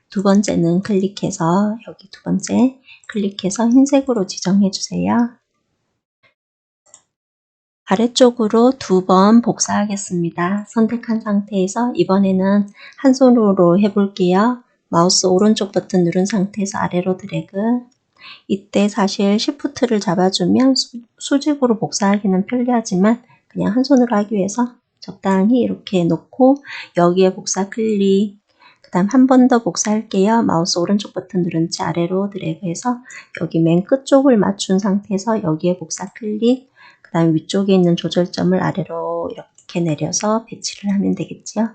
두 번째는 클릭해서 여기 두 번째 클릭해서 흰색으로 지정해 주세요. 아래쪽으로 두 번 복사하겠습니다. 선택한 상태에서 이번에는 한 손으로 해볼게요. 마우스 오른쪽 버튼 누른 상태에서 아래로 드래그. 이때 사실 Shift를 잡아주면 수직으로 복사하기는 편리하지만 그냥 한 손으로 하기 위해서 적당히 이렇게 놓고 여기에 복사 클릭, 그 다음 한 번 더 복사할게요. 마우스 오른쪽 버튼 누른 채 아래로 드래그해서 여기 맨 끝쪽을 맞춘 상태에서 여기에 복사 클릭, 그 다음 위쪽에 있는 조절점을 아래로 이렇게 내려서 배치를 하면 되겠죠.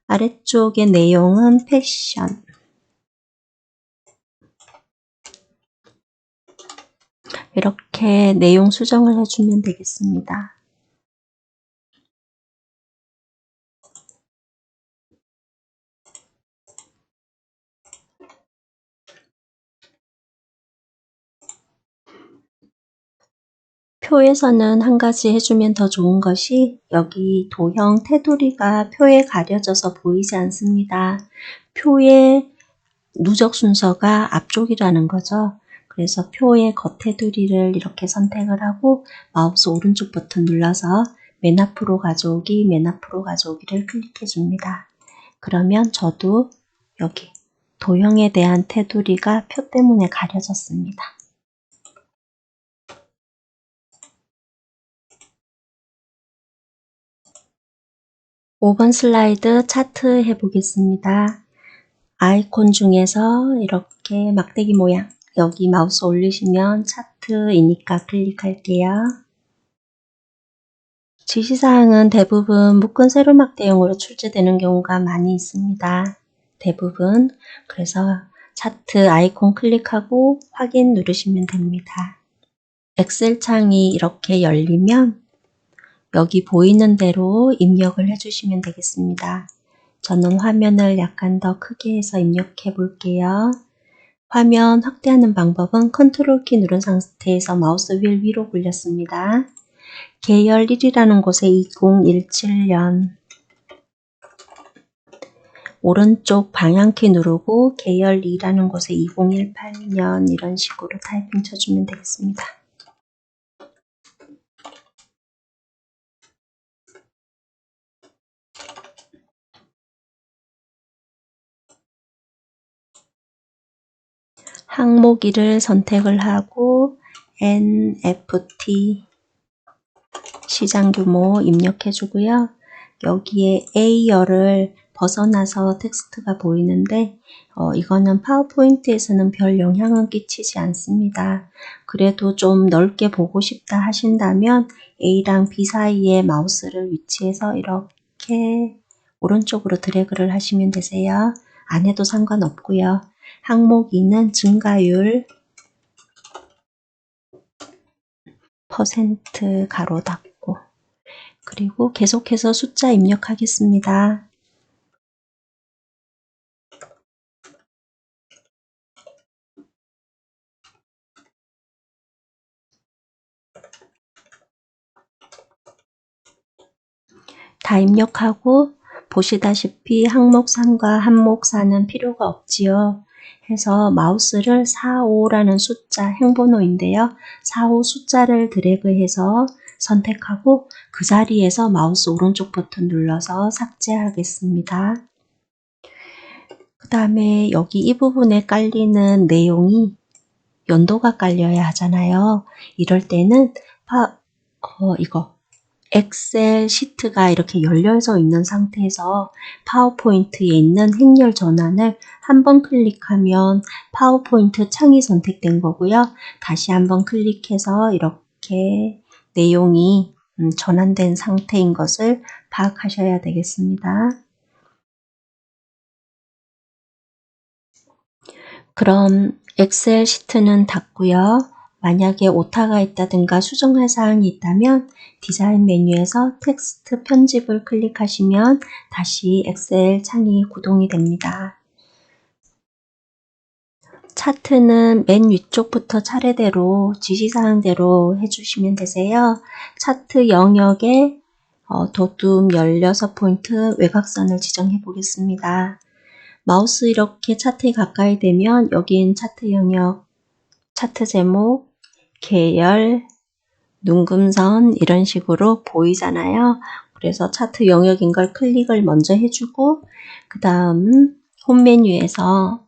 아래쪽의 내용은 패션, 이렇게 내용 수정을 해주면 되겠습니다. 표에서는 한 가지 해주면 더 좋은 것이 여기 도형 테두리가 표에 가려져서 보이지 않습니다. 표의 누적 순서가 앞쪽이라는 거죠. 그래서 표의 겉테두리를 이렇게 선택을 하고 마우스 오른쪽 버튼 눌러서 맨 앞으로 가져오기, 맨 앞으로 가져오기를 클릭해 줍니다. 그러면 저도 여기 도형에 대한 테두리가 표 때문에 가려졌습니다. 5번 슬라이드 차트 해보겠습니다. 아이콘 중에서 이렇게 막대기 모양, 여기 마우스 올리시면 차트이니까 클릭할게요. 지시사항은 대부분 묶은 세로막 대용으로 출제되는 경우가 많이 있습니다. 대부분. 그래서 차트 아이콘 클릭하고 확인 누르시면 됩니다. 엑셀 창이 이렇게 열리면 여기 보이는 대로 입력을 해주시면 되겠습니다. 저는 화면을 약간 더 크게 해서 입력해 볼게요. 화면 확대하는 방법은 컨트롤 키 누른 상태에서 마우스 휠 위로 굴렸습니다. 계열 1이라는 곳에 2017년, 오른쪽 방향키 누르고 계열 2라는 곳에 2018년 이런 식으로 타이핑 쳐주면 되겠습니다. 항목 1을 선택을 하고 NFT 시장 규모 입력해 주고요. 여기에 A열을 벗어나서 텍스트가 보이는데 이거는 파워포인트에서는 별 영향은 끼치지 않습니다. 그래도 좀 넓게 보고 싶다 하신다면 A랑 B 사이에 마우스를 위치해서 이렇게 오른쪽으로 드래그를 하시면 되세요. 안 해도 상관없고요. 항목 2는 증가율 퍼센트 가로 닫고 그리고 계속해서 숫자 입력하겠습니다. 다 입력하고 보시다시피 항목 3과 항목 4는 필요가 없지요. 해서 마우스를 45라는 숫자, 행번호인데요. 45 숫자를 드래그해서 선택하고 그 자리에서 마우스 오른쪽 버튼 눌러서 삭제하겠습니다. 그 다음에 여기 이 부분에 깔리는 내용이 연도가 깔려야 하잖아요. 이럴 때는 이거 엑셀 시트가 이렇게 열려져 있는 상태에서 파워포인트에 있는 행렬 전환을 한번 클릭하면 파워포인트 창이 선택된 거고요. 다시 한번 클릭해서 이렇게 내용이 전환된 상태인 것을 파악하셔야 되겠습니다. 그럼 엑셀 시트는 닫고요. 만약에 오타가 있다든가 수정할 사항이 있다면 디자인 메뉴에서 텍스트 편집을 클릭하시면 다시 엑셀 창이 구동이 됩니다. 차트는 맨 위쪽부터 차례대로 지시사항대로 해주시면 되세요. 차트 영역에 도둠 16포인트 외곽선을 지정해 보겠습니다. 마우스 이렇게 차트에 가까이 되면 여긴 차트 영역, 차트 제목, 계열, 눈금선 이런 식으로 보이잖아요. 그래서 차트 영역인 걸 클릭을 먼저 해주고 그 다음 홈 메뉴에서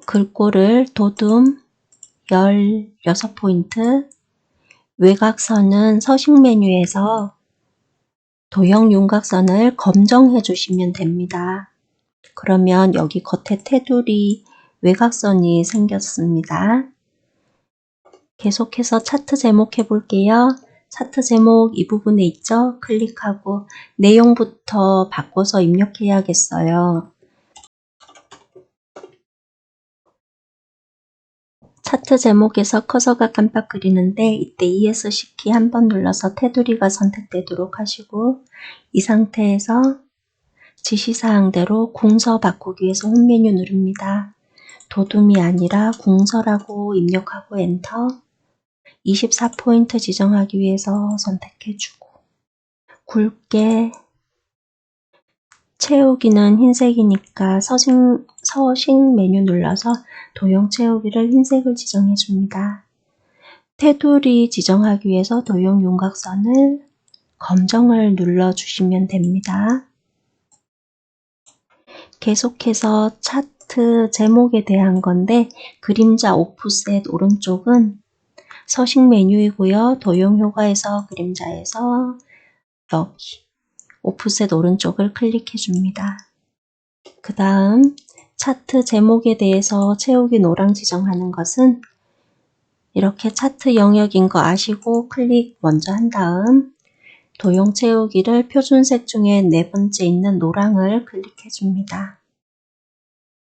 글꼴을 도둠 16포인트, 외곽선은 서식 메뉴에서 도형 윤곽선을 검정해 주시면 됩니다. 그러면 여기 겉에 테두리 외곽선이 생겼습니다. 계속해서 차트 제목 해볼게요. 차트 제목 이 부분에 있죠? 클릭하고 내용부터 바꿔서 입력해야겠어요. 차트 제목에서 커서가 깜빡거리는데 이때 ESC 키 한번 눌러서 테두리가 선택되도록 하시고 이 상태에서 지시사항대로 궁서 바꾸기 위해서 홈 메뉴 누릅니다. 도둠이 아니라 궁서라고 입력하고 엔터. 24포인트 지정하기 위해서 선택해주고 굵게 채우기는 흰색이니까 서식 메뉴 눌러서 도형 채우기를 흰색을 지정해줍니다. 테두리 지정하기 위해서 도형 윤곽선을 검정을 눌러주시면 됩니다. 계속해서 차트 제목에 대한 건데 그림자 오프셋 오른쪽은 서식 메뉴이고요. 도형 효과에서 그림자에서 여기 오프셋 오른쪽을 클릭해 줍니다. 그 다음 차트 제목에 대해서 채우기 노랑 지정하는 것은 이렇게 차트 영역인 거 아시고 클릭 먼저 한 다음 도형 채우기를 표준색 중에 네 번째 있는 노랑을 클릭해 줍니다.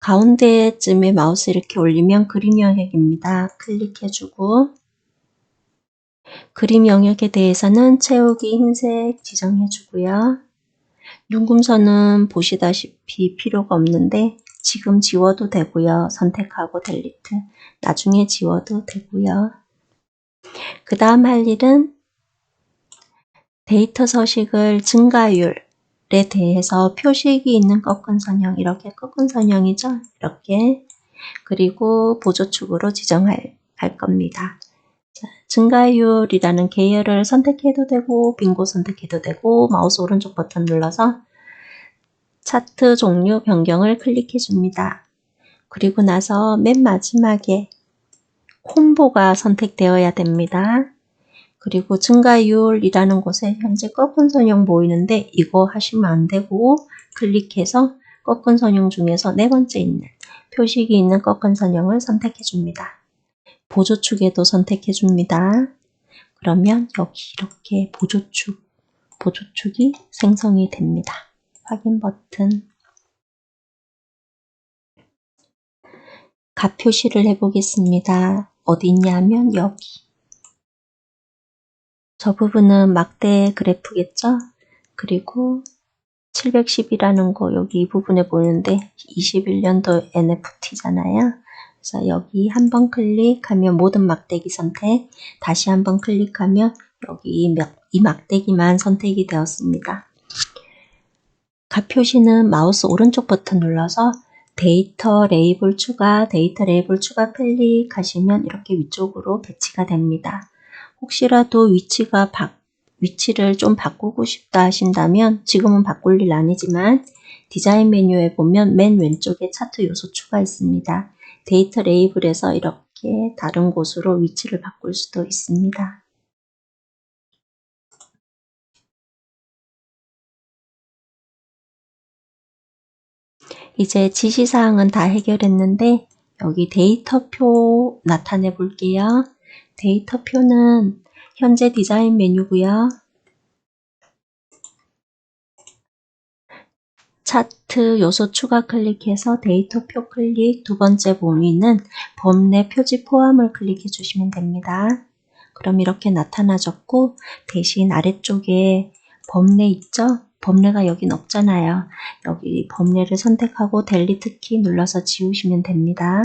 가운데쯤에 마우스 이렇게 올리면 그림 영역입니다. 클릭해 주고 그림 영역에 대해서는 채우기 흰색 지정해 주고요. 눈금선은 보시다시피 필요가 없는데 지금 지워도 되고요. 선택하고 델리트. 나중에 지워도 되고요. 그 다음 할 일은 데이터 서식을 증가율에 대해서 표식이 있는 꺾은 선형, 이렇게 꺾은 선형이죠. 이렇게. 그리고 보조축으로 지정할 겁니다. 자, 증가율이라는 계열을 선택해도 되고 빙고 선택해도 되고 마우스 오른쪽 버튼 눌러서 차트 종류 변경을 클릭해 줍니다. 그리고 나서 맨 마지막에 콤보가 선택되어야 됩니다. 그리고 증가율이라는 곳에 현재 꺾은 선형 보이는데 이거 하시면 안 되고 클릭해서 꺾은 선형 중에서 네 번째 있는 표식이 있는 꺾은 선형을 선택해 줍니다. 보조축에도 선택해 줍니다. 그러면 여기 이렇게 보조축이 생성이 됩니다. 확인 버튼. 값 표시를 해보겠습니다. 어디 있냐면 여기. 저 부분은 막대 그래프겠죠? 그리고 710이라는 거 여기 이 부분에 보이는데 21년도 NFT잖아요. 그래서 여기 한번 클릭하면 모든 막대기 선택, 다시 한번 클릭하면 여기 이 막대기만 선택이 되었습니다. 각 표시는 마우스 오른쪽 버튼 눌러서 데이터 레이블 추가 클릭하시면 이렇게 위쪽으로 배치가 됩니다. 혹시라도 위치를 좀 바꾸고 싶다 하신다면 지금은 바꿀 일 아니지만 디자인 메뉴에 보면 맨 왼쪽에 차트 요소 추가 있습니다. 데이터 레이블에서 이렇게 다른 곳으로 위치를 바꿀 수도 있습니다. 이제 지시사항은 다 해결했는데 여기 데이터표 나타내 볼게요. 데이터표는 현재 디자인 메뉴고요. 차트 요소 추가 클릭해서 데이터표 클릭, 두 번째 범위는 범내 표지 포함을 클릭해 주시면 됩니다. 그럼 이렇게 나타나졌고 대신 아래쪽에 범내 있죠? 범내가 여긴 없잖아요. 여기 범내를 선택하고 델리트 키 눌러서 지우시면 됩니다.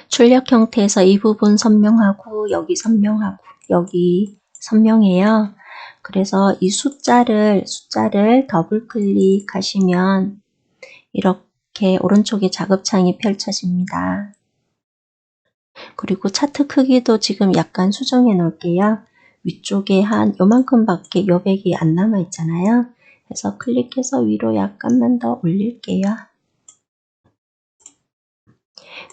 출력 형태에서 이 부분 선명하고 여기 선명하고 여기 선명해요. 그래서 이 숫자를 더블 클릭하시면 이렇게 오른쪽에 작업창이 펼쳐집니다. 그리고 차트 크기도 지금 약간 수정해 놓을게요. 위쪽에 한 요만큼밖에 여백이 안 남아 있잖아요. 그래서 클릭해서 위로 약간만 더 올릴게요.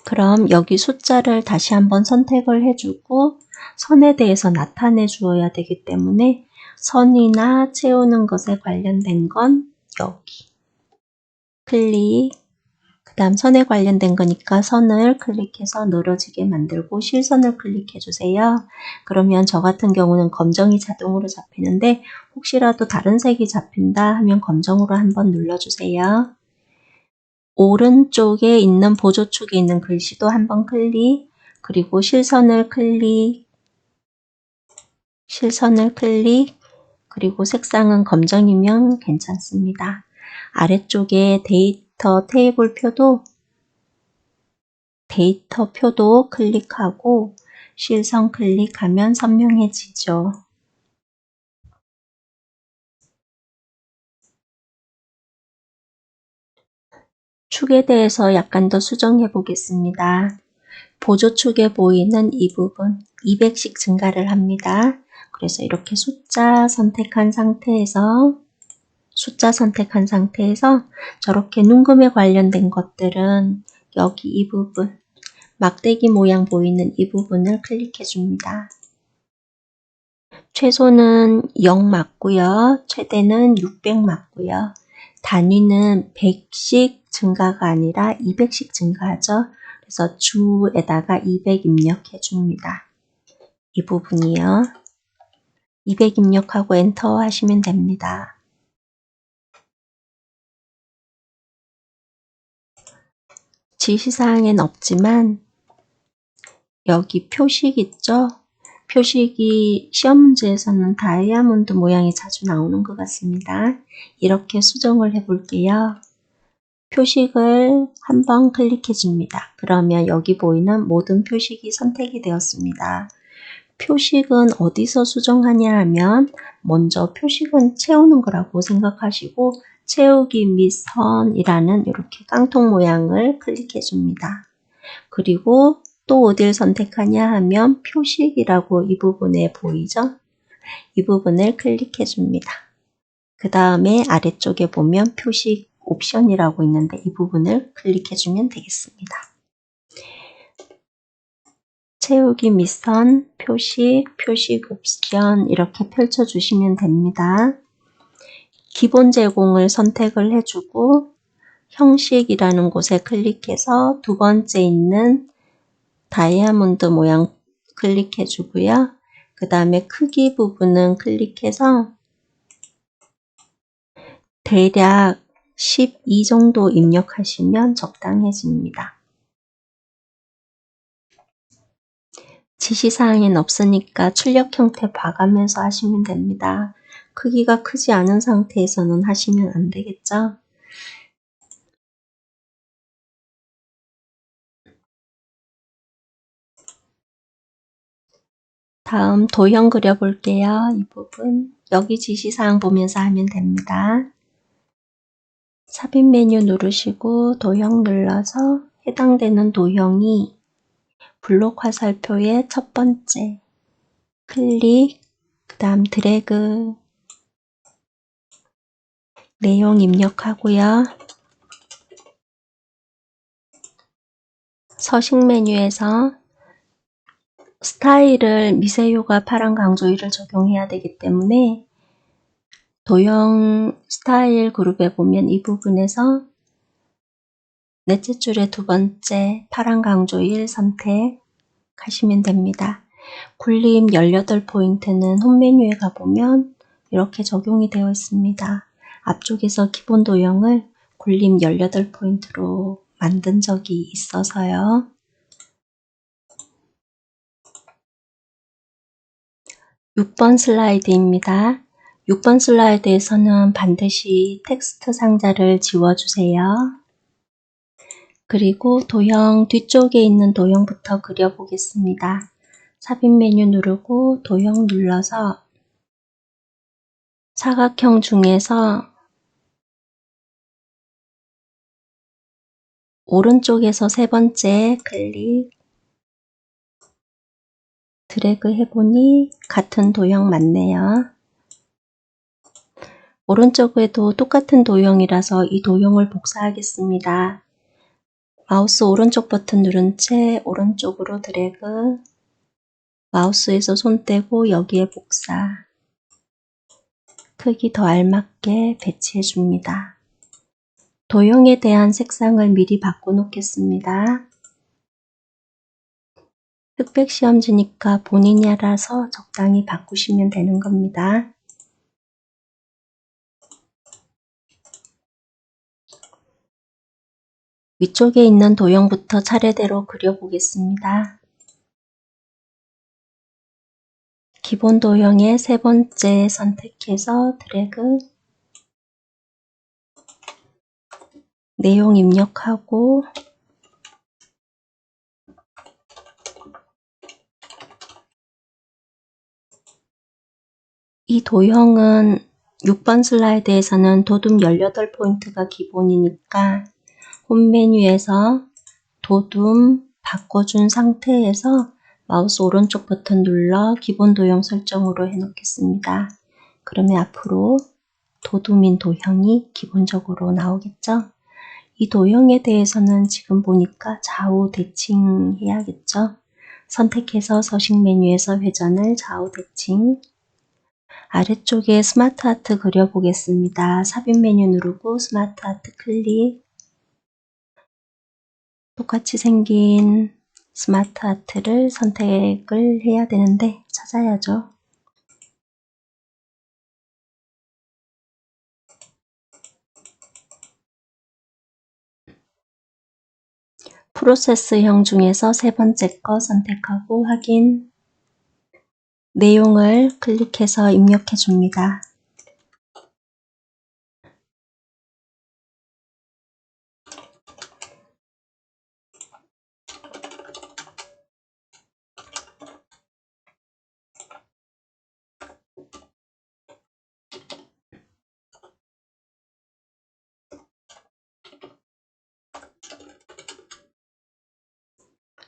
그럼 여기 숫자를 다시 한번 선택을 해주고 선에 대해서 나타내 주어야 되기 때문에 선이나 채우는 것에 관련된 건 여기 클릭, 그 다음 선에 관련된 거니까 선을 클릭해서 늘어지게 만들고 실선을 클릭해 주세요. 그러면 저 같은 경우는 검정이 자동으로 잡히는데 혹시라도 다른 색이 잡힌다 하면 검정으로 한번 눌러주세요. 오른쪽에 있는 보조축에 있는 글씨도 한번 클릭, 그리고 실선을 클릭, 그리고 색상은 검정이면 괜찮습니다. 아래쪽에 데이터 테이블 표도 클릭하고 실선 클릭하면 선명해지죠. 축에 대해서 약간 더 수정해 보겠습니다. 보조축에 보이는 이 부분 200씩 증가를 합니다. 그래서 이렇게 숫자 선택한 상태에서 저렇게 눈금에 관련된 것들은 여기 이 부분 막대기 모양 보이는 이 부분을 클릭해 줍니다. 최소는 0 맞고요. 최대는 600 맞고요. 단위는 100씩 증가가 아니라 200씩 증가하죠. 그래서 주에다가 200 입력해 줍니다. 이 부분이요. 200 입력하고 엔터 하시면 됩니다. 지시사항엔 없지만 여기 표식 있죠? 표식이 시험 문제에서는 다이아몬드 모양이 자주 나오는 것 같습니다. 이렇게 수정을 해 볼게요. 표식을 한번 클릭해 줍니다. 그러면 여기 보이는 모든 표식이 선택이 되었습니다. 표식은 어디서 수정하냐 하면 먼저 표식은 채우는 거라고 생각하시고 채우기 및 선이라는 이렇게 깡통 모양을 클릭해 줍니다. 그리고 또 어딜 선택하냐 하면 표식이라고 이 부분에 보이죠? 이 부분을 클릭해 줍니다. 그 다음에 아래쪽에 보면 표식 옵션이라고 있는데 이 부분을 클릭해 주면 되겠습니다. 채우기 밑선, 표식 옵션 이렇게 펼쳐 주시면 됩니다. 기본 제공을 선택을 해주고 형식이라는 곳에 클릭해서 두 번째 있는 다이아몬드 모양 클릭해 주고요. 그 다음에 크기 부분은 클릭해서 대략 12 정도 입력하시면 적당해집니다. 지시사항엔 없으니까 출력 형태 봐가면서 하시면 됩니다. 크기가 크지 않은 상태에서는 하시면 안 되겠죠? 다음 도형 그려볼게요. 이 부분. 여기 지시사항 보면서 하면 됩니다. 삽입 메뉴 누르시고 도형 눌러서 해당되는 도형이 블록 화살표의 첫 번째 클릭, 그 다음 드래그, 내용 입력하고요. 서식 메뉴에서 스타일을 미세효과 파란 강조일을 적용해야 되기 때문에 도형 스타일 그룹에 보면 이 부분에서 넷째 줄의 두 번째 파란 강조일 선택하시면 됩니다. 굴림 18포인트는 홈 메뉴에 가보면 이렇게 적용이 되어 있습니다. 앞쪽에서 기본 도형을 굴림 18포인트로 만든 적이 있어서요. 6번 슬라이드입니다. 6번 슬라이드에서는 반드시 텍스트 상자를 지워주세요. 그리고 도형 뒤쪽에 있는 도형부터 그려보겠습니다. 삽입 메뉴 누르고 도형 눌러서 사각형 중에서 오른쪽에서 세 번째 클릭, 드래그 해보니 같은 도형 맞네요. 오른쪽에도 똑같은 도형이라서 이 도형을 복사하겠습니다. 마우스 오른쪽 버튼 누른 채 오른쪽으로 드래그, 마우스에서 손 떼고 여기에 복사, 크기 더 알맞게 배치해 줍니다. 도형에 대한 색상을 미리 바꿔놓겠습니다. 흑백 시험지니까 본인이 알아서 적당히 바꾸시면 되는 겁니다. 위쪽에 있는 도형부터 차례대로 그려보겠습니다. 기본 도형의 세 번째 선택해서 드래그, 내용 입력하고 이 도형은 6번 슬라이드에서는 도둠 18포인트가 기본이니까 홈 메뉴에서 도둠 바꿔준 상태에서 마우스 오른쪽 버튼 눌러 기본 도형 설정으로 해놓겠습니다. 그러면 앞으로 도둠인 도형이 기본적으로 나오겠죠? 이 도형에 대해서는 지금 보니까 좌우 대칭 해야겠죠? 선택해서 서식 메뉴에서 회전을 좌우 대칭, 아래쪽에 스마트 아트 그려보겠습니다. 삽입 메뉴 누르고 스마트 아트 클릭, 똑같이 생긴 스마트 아트를 선택을 해야 되는데 찾아야죠. 프로세스형 중에서 세 번째 거 선택하고 확인, 내용을 클릭해서 입력해 줍니다.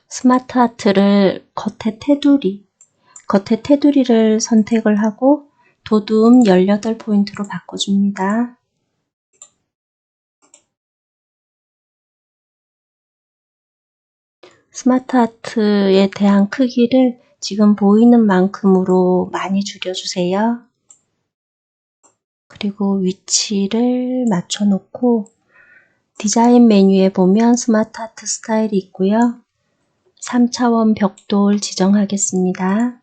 스마트 아트를 겉에 테두리를 선택을 하고 도둠 18포인트로 바꿔줍니다. 스마트 아트에 대한 크기를 지금 보이는 만큼으로 많이 줄여주세요. 그리고 위치를 맞춰놓고 디자인 메뉴에 보면 스마트 아트 스타일이 있고요. 3차원 벽돌 지정하겠습니다.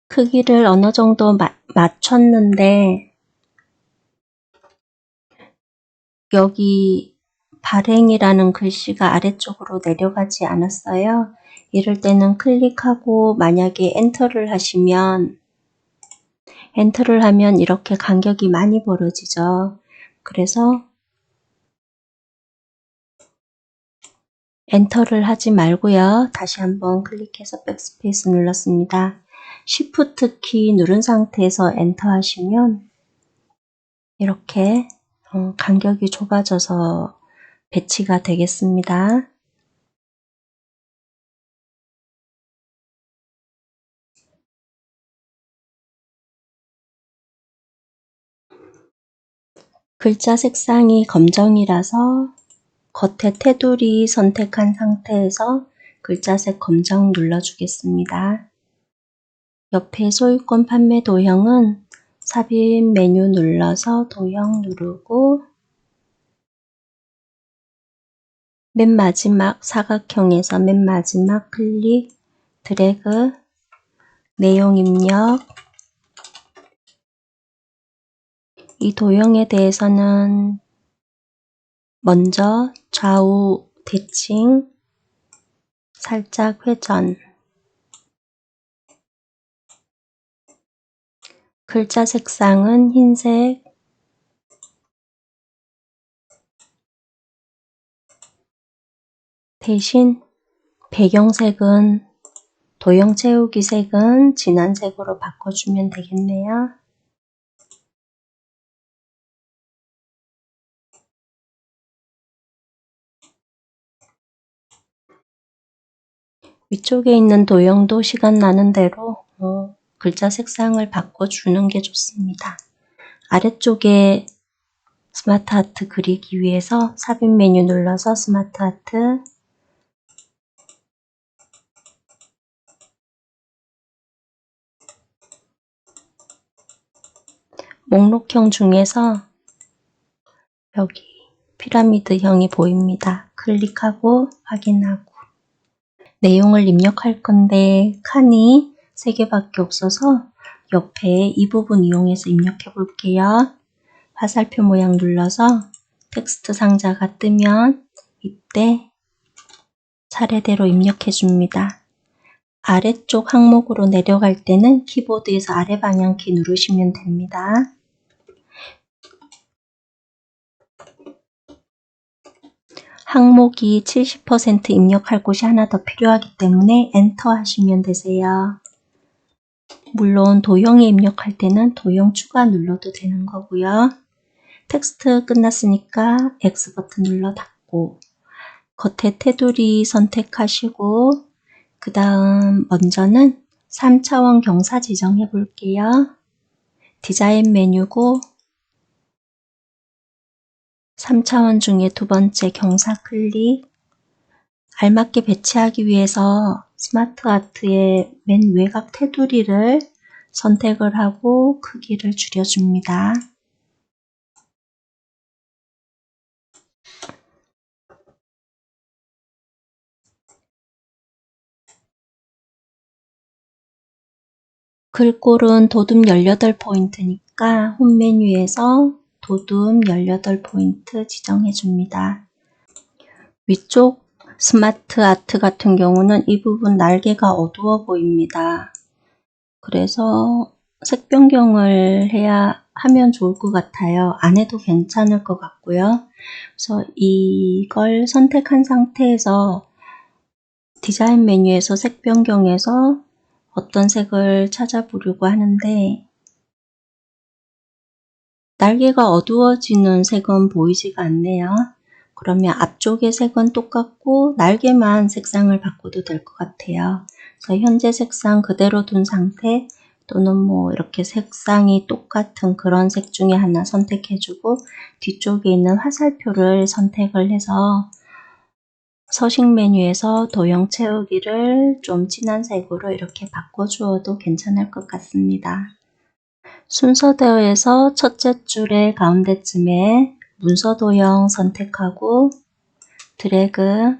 크기를 어느 정도 맞췄는데 여기 발행이라는 글씨가 아래쪽으로 내려가지 않았어요. 이럴 때는 클릭하고 만약에 엔터를 하시면 엔터를 하면 이렇게 간격이 많이 벌어지죠. 그래서 엔터를 하지 말고요. 다시 한번 클릭해서 백스페이스 눌렀습니다. Shift 키 누른 상태에서 엔터 하시면 이렇게 간격이 좁아져서 배치가 되겠습니다. 글자 색상이 검정이라서 겉에 테두리 선택한 상태에서 글자색 검정 눌러주겠습니다. 옆에 소유권 판매 도형은 삽입 메뉴 눌러서 도형 누르고 맨 마지막 사각형에서 맨 마지막 클릭, 드래그, 내용 입력. 이 도형에 대해서는 먼저 좌우 대칭, 살짝 회전, 글자 색상은 흰색, 대신 배경색은 도형 채우기 색은 진한 색으로 바꿔주면 되겠네요. 위쪽에 있는 도형도 시간 나는 대로 글자 색상을 바꿔주는 게 좋습니다. 아래쪽에 스마트 아트 그리기 위해서 삽입 메뉴 눌러서 스마트 아트, 목록형 중에서 여기 피라미드형이 보입니다. 클릭하고 확인하고 내용을 입력할 건데 칸이 3개밖에 없어서 옆에 이 부분 이용해서 입력해 볼게요. 화살표 모양 눌러서 텍스트 상자가 뜨면 이때 차례대로 입력해 줍니다. 아래쪽 항목으로 내려갈 때는 키보드에서 아래 방향키 누르시면 됩니다. 항목이 70% 입력할 곳이 하나 더 필요하기 때문에 엔터 하시면 되세요. 물론 도형에 입력할 때는 도형 추가 눌러도 되는 거고요. 텍스트 끝났으니까 X 버튼 눌러 닫고 겉에 테두리 선택하시고 그 다음 먼저는 3차원 경사 지정해 볼게요. 디자인 메뉴고 3차원 중에 두 번째 경사 클릭. 알맞게 배치하기 위해서 스마트 아트의 맨 외곽 테두리를 선택을 하고 크기를 줄여줍니다. 글꼴은 도둠 18포인트니까 홈 메뉴에서 도둠 18포인트 지정해 줍니다. 위쪽 스마트 아트 같은 경우는 이 부분 날개가 어두워 보입니다. 그래서 색 변경을 하면 좋을 것 같아요. 안 해도 괜찮을 것 같고요. 그래서 이걸 선택한 상태에서 디자인 메뉴에서 색 변경해서 어떤 색을 찾아보려고 하는데 날개가 어두워지는 색은 보이지가 않네요. 그러면 앞쪽의 색은 똑같고 날개만 색상을 바꿔도 될 것 같아요. 그래서 현재 색상 그대로 둔 상태 또는 뭐 이렇게 색상이 똑같은 그런 색 중에 하나 선택해주고 뒤쪽에 있는 화살표를 선택을 해서 서식 메뉴에서 도형 채우기를 좀 진한 색으로 이렇게 바꿔주어도 괜찮을 것 같습니다. 순서대로에서 첫째 줄의 가운데쯤에 문서 도형 선택하고 드래그,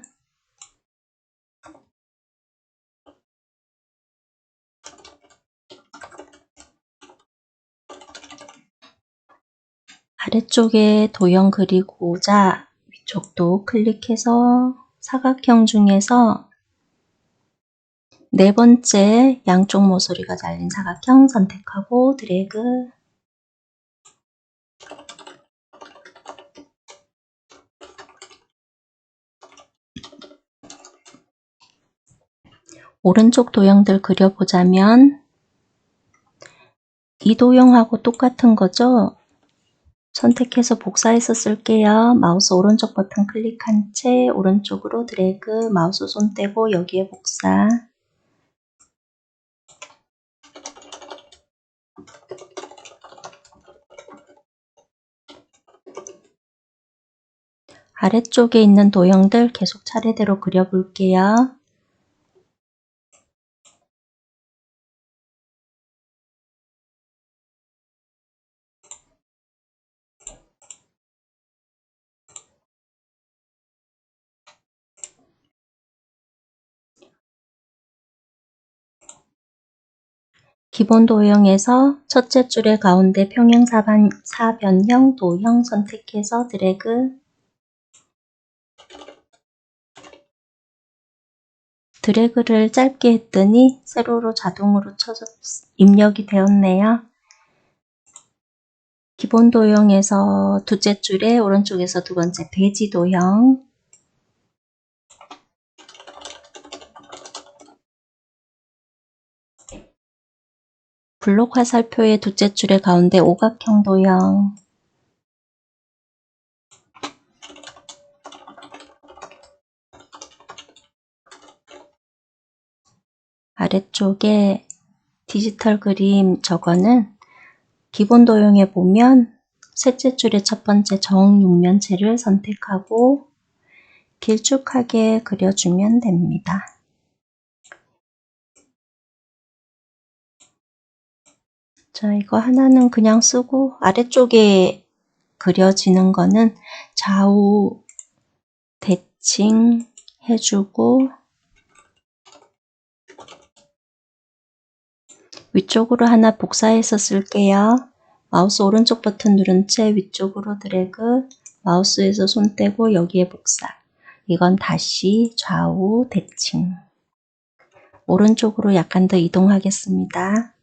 아래쪽에 도형 그리고자 위쪽도 클릭해서 사각형 중에서 네 번째 양쪽 모서리가 잘린 사각형 선택하고 드래그. 오른쪽 도형들 그려보자면 이 도형하고 똑같은 거죠? 선택해서 복사해서 쓸게요. 마우스 오른쪽 버튼 클릭한 채 오른쪽으로 드래그, 마우스 손 떼고 여기에 복사. 아래쪽에 있는 도형들 계속 차례대로 그려볼게요. 기본 도형에서 첫째 줄의 가운데 평행사변형 도형 선택해서 드래그. 드래그를 짧게 했더니 세로로 자동으로 쳐서 입력이 되었네요. 기본 도형에서 둘째 줄에 오른쪽에서 두 번째 배지 도형. 블록 화살표의 둘째 줄의 가운데 오각형 도형. 아래쪽에 디지털 그림 저거는 기본 도형에 보면 셋째 줄의 첫 번째 정육면체를 선택하고 길쭉하게 그려주면 됩니다. 자, 이거 하나는 그냥 쓰고 아래쪽에 그려지는 거는 좌우 대칭 해주고 위쪽으로 하나 복사해서 쓸게요. 마우스 오른쪽 버튼 누른 채 위쪽으로 드래그, 마우스에서 손 떼고 여기에 복사. 이건 다시 좌우 대칭. 오른쪽으로 약간 더 이동하겠습니다.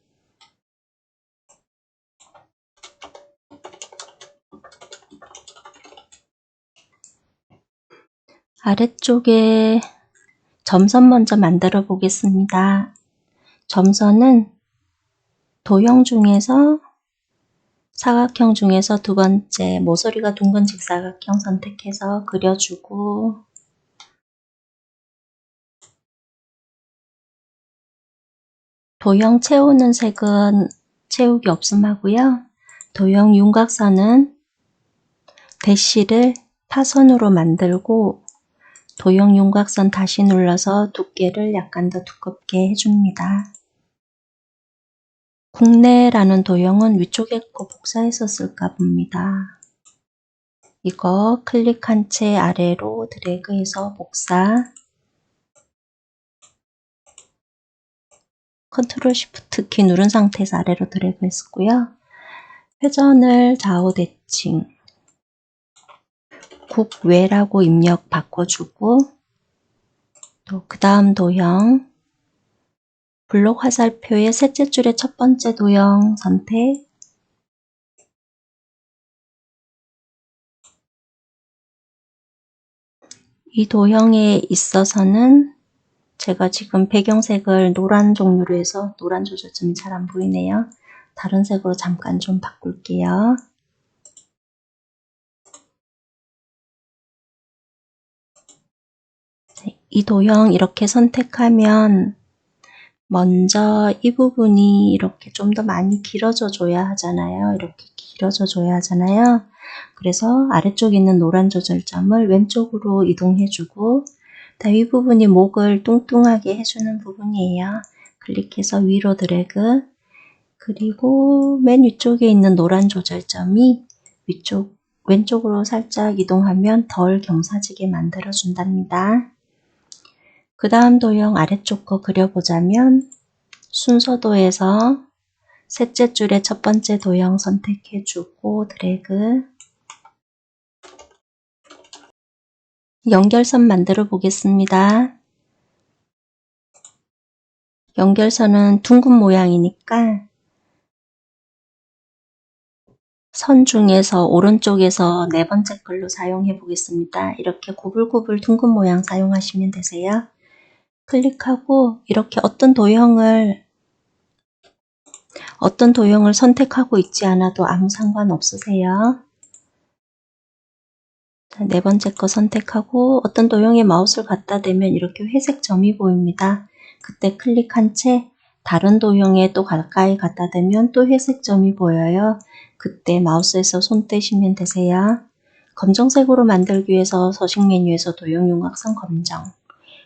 아래쪽에 점선 먼저 만들어 보겠습니다. 점선은 도형 중에서 사각형 중에서 두 번째 모서리가 둥근 직사각형 선택해서 그려주고 도형 채우는 색은 채우기 없음 하고요. 도형 윤곽선은 대시를 파선으로 만들고 도형 윤곽선 다시 눌러서 두께를 약간 더 두껍게 해줍니다. 국내라는 도형은 위쪽에 거 복사해서 쓸까 봅니다. 이거 클릭한 채 아래로 드래그해서 복사. 컨트롤 시프트 키 누른 상태에서 아래로 드래그 했고요. 회전을 좌우 대칭. 국외라고 입력 바꿔주고 또 그 다음 도형 블록 화살표의 셋째 줄의 첫 번째 도형 선택. 이 도형에 있어서는 제가 지금 배경색을 노란 종류로 해서 노란 조절점이 잘 안 보이네요. 다른 색으로 잠깐 좀 바꿀게요. 이 도형 이렇게 선택하면 먼저 이 부분이 이렇게 좀 더 많이 길어져 줘야 하잖아요. 이렇게 길어져 줘야 하잖아요. 그래서 아래쪽에 있는 노란 조절점을 왼쪽으로 이동해주고 이 부분이 목을 뚱뚱하게 해주는 부분이에요. 클릭해서 위로 드래그. 그리고 맨 위쪽에 있는 노란 조절점이 왼쪽으로 살짝 이동하면 덜 경사지게 만들어 준답니다. 그 다음 도형 아래쪽 거 그려보자면 순서도에서 셋째 줄의 첫 번째 도형 선택해주고 드래그. 연결선 만들어 보겠습니다. 연결선은 둥근 모양이니까 선 중에서 오른쪽에서 네 번째 글로 사용해 보겠습니다. 이렇게 고불고불 둥근 모양 사용하시면 되세요. 클릭하고 이렇게 어떤 도형을 선택하고 있지 않아도 아무 상관없으세요. 자, 네 번째 거 선택하고 어떤 도형에 마우스를 갖다 대면 이렇게 회색 점이 보입니다. 그때 클릭한 채 다른 도형에 또 가까이 갖다 대면 또 회색 점이 보여요. 그때 마우스에서 손 떼시면 되세요. 검정색으로 만들기 위해서 서식 메뉴에서 도형 윤곽선 검정,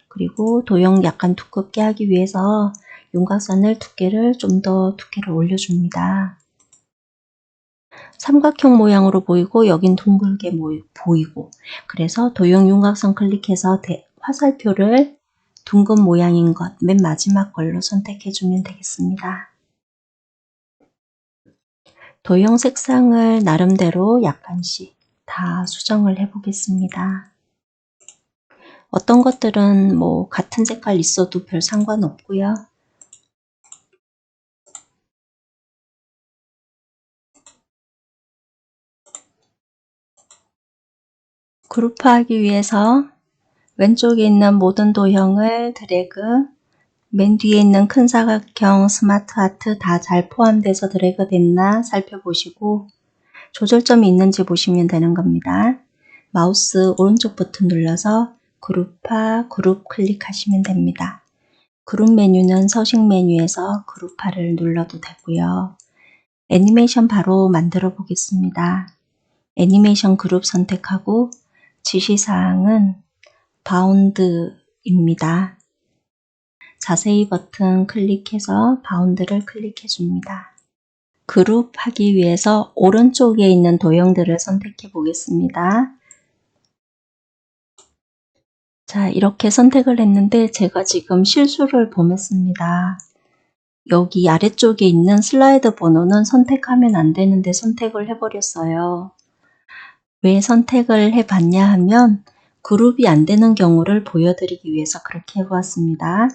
그리고 도형 약간 두껍게 하기 위해서 윤곽선을 두께를 좀 더 두께를 올려줍니다. 삼각형 모양으로 보이고 여긴 둥글게 보이고, 그래서 도형 윤곽선 클릭해서 화살표를 둥근 모양인 것 맨 마지막 걸로 선택해 주면 되겠습니다. 도형 색상을 나름대로 약간씩 다 수정을 해 보겠습니다. 어떤 것들은 뭐 같은 색깔 있어도 별 상관없고요. 그룹화하기 위해서 왼쪽에 있는 모든 도형을 드래그, 맨 뒤에 있는 큰 사각형 스마트 하트 다 잘 포함돼서 드래그 됐나 살펴보시고 조절점이 있는지 보시면 되는 겁니다. 마우스 오른쪽 버튼 눌러서 그룹화, 그룹 클릭하시면 됩니다. 그룹 메뉴는 서식 메뉴에서 그룹화를 눌러도 되고요. 애니메이션 바로 만들어 보겠습니다. 애니메이션 그룹 선택하고 지시사항은 바운드입니다. 자세히 버튼 클릭해서 바운드를 클릭해 줍니다. 그룹 하기 위해서 오른쪽에 있는 도형들을 선택해 보겠습니다. 자, 이렇게 선택을 했는데 제가 지금 실수를 범했습니다. 여기 아래쪽에 있는 슬라이드 번호는 선택하면 안 되는데 선택을 해버렸어요. 왜 선택을 해봤냐 하면 그룹이 안 되는 경우를 보여드리기 위해서 그렇게 해보았습니다.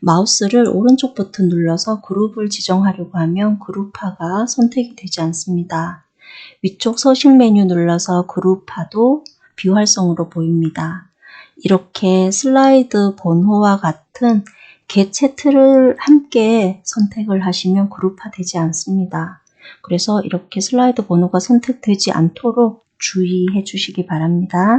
마우스를 오른쪽 버튼 눌러서 그룹을 지정하려고 하면 그룹화가 선택이 되지 않습니다. 위쪽 서식 메뉴 눌러서 그룹화도 비활성으로 보입니다. 이렇게 슬라이드 번호와 같은 개체 틀을 함께 선택을 하시면 그룹화 되지 않습니다. 그래서 이렇게 슬라이드 번호가 선택되지 않도록 주의해 주시기 바랍니다.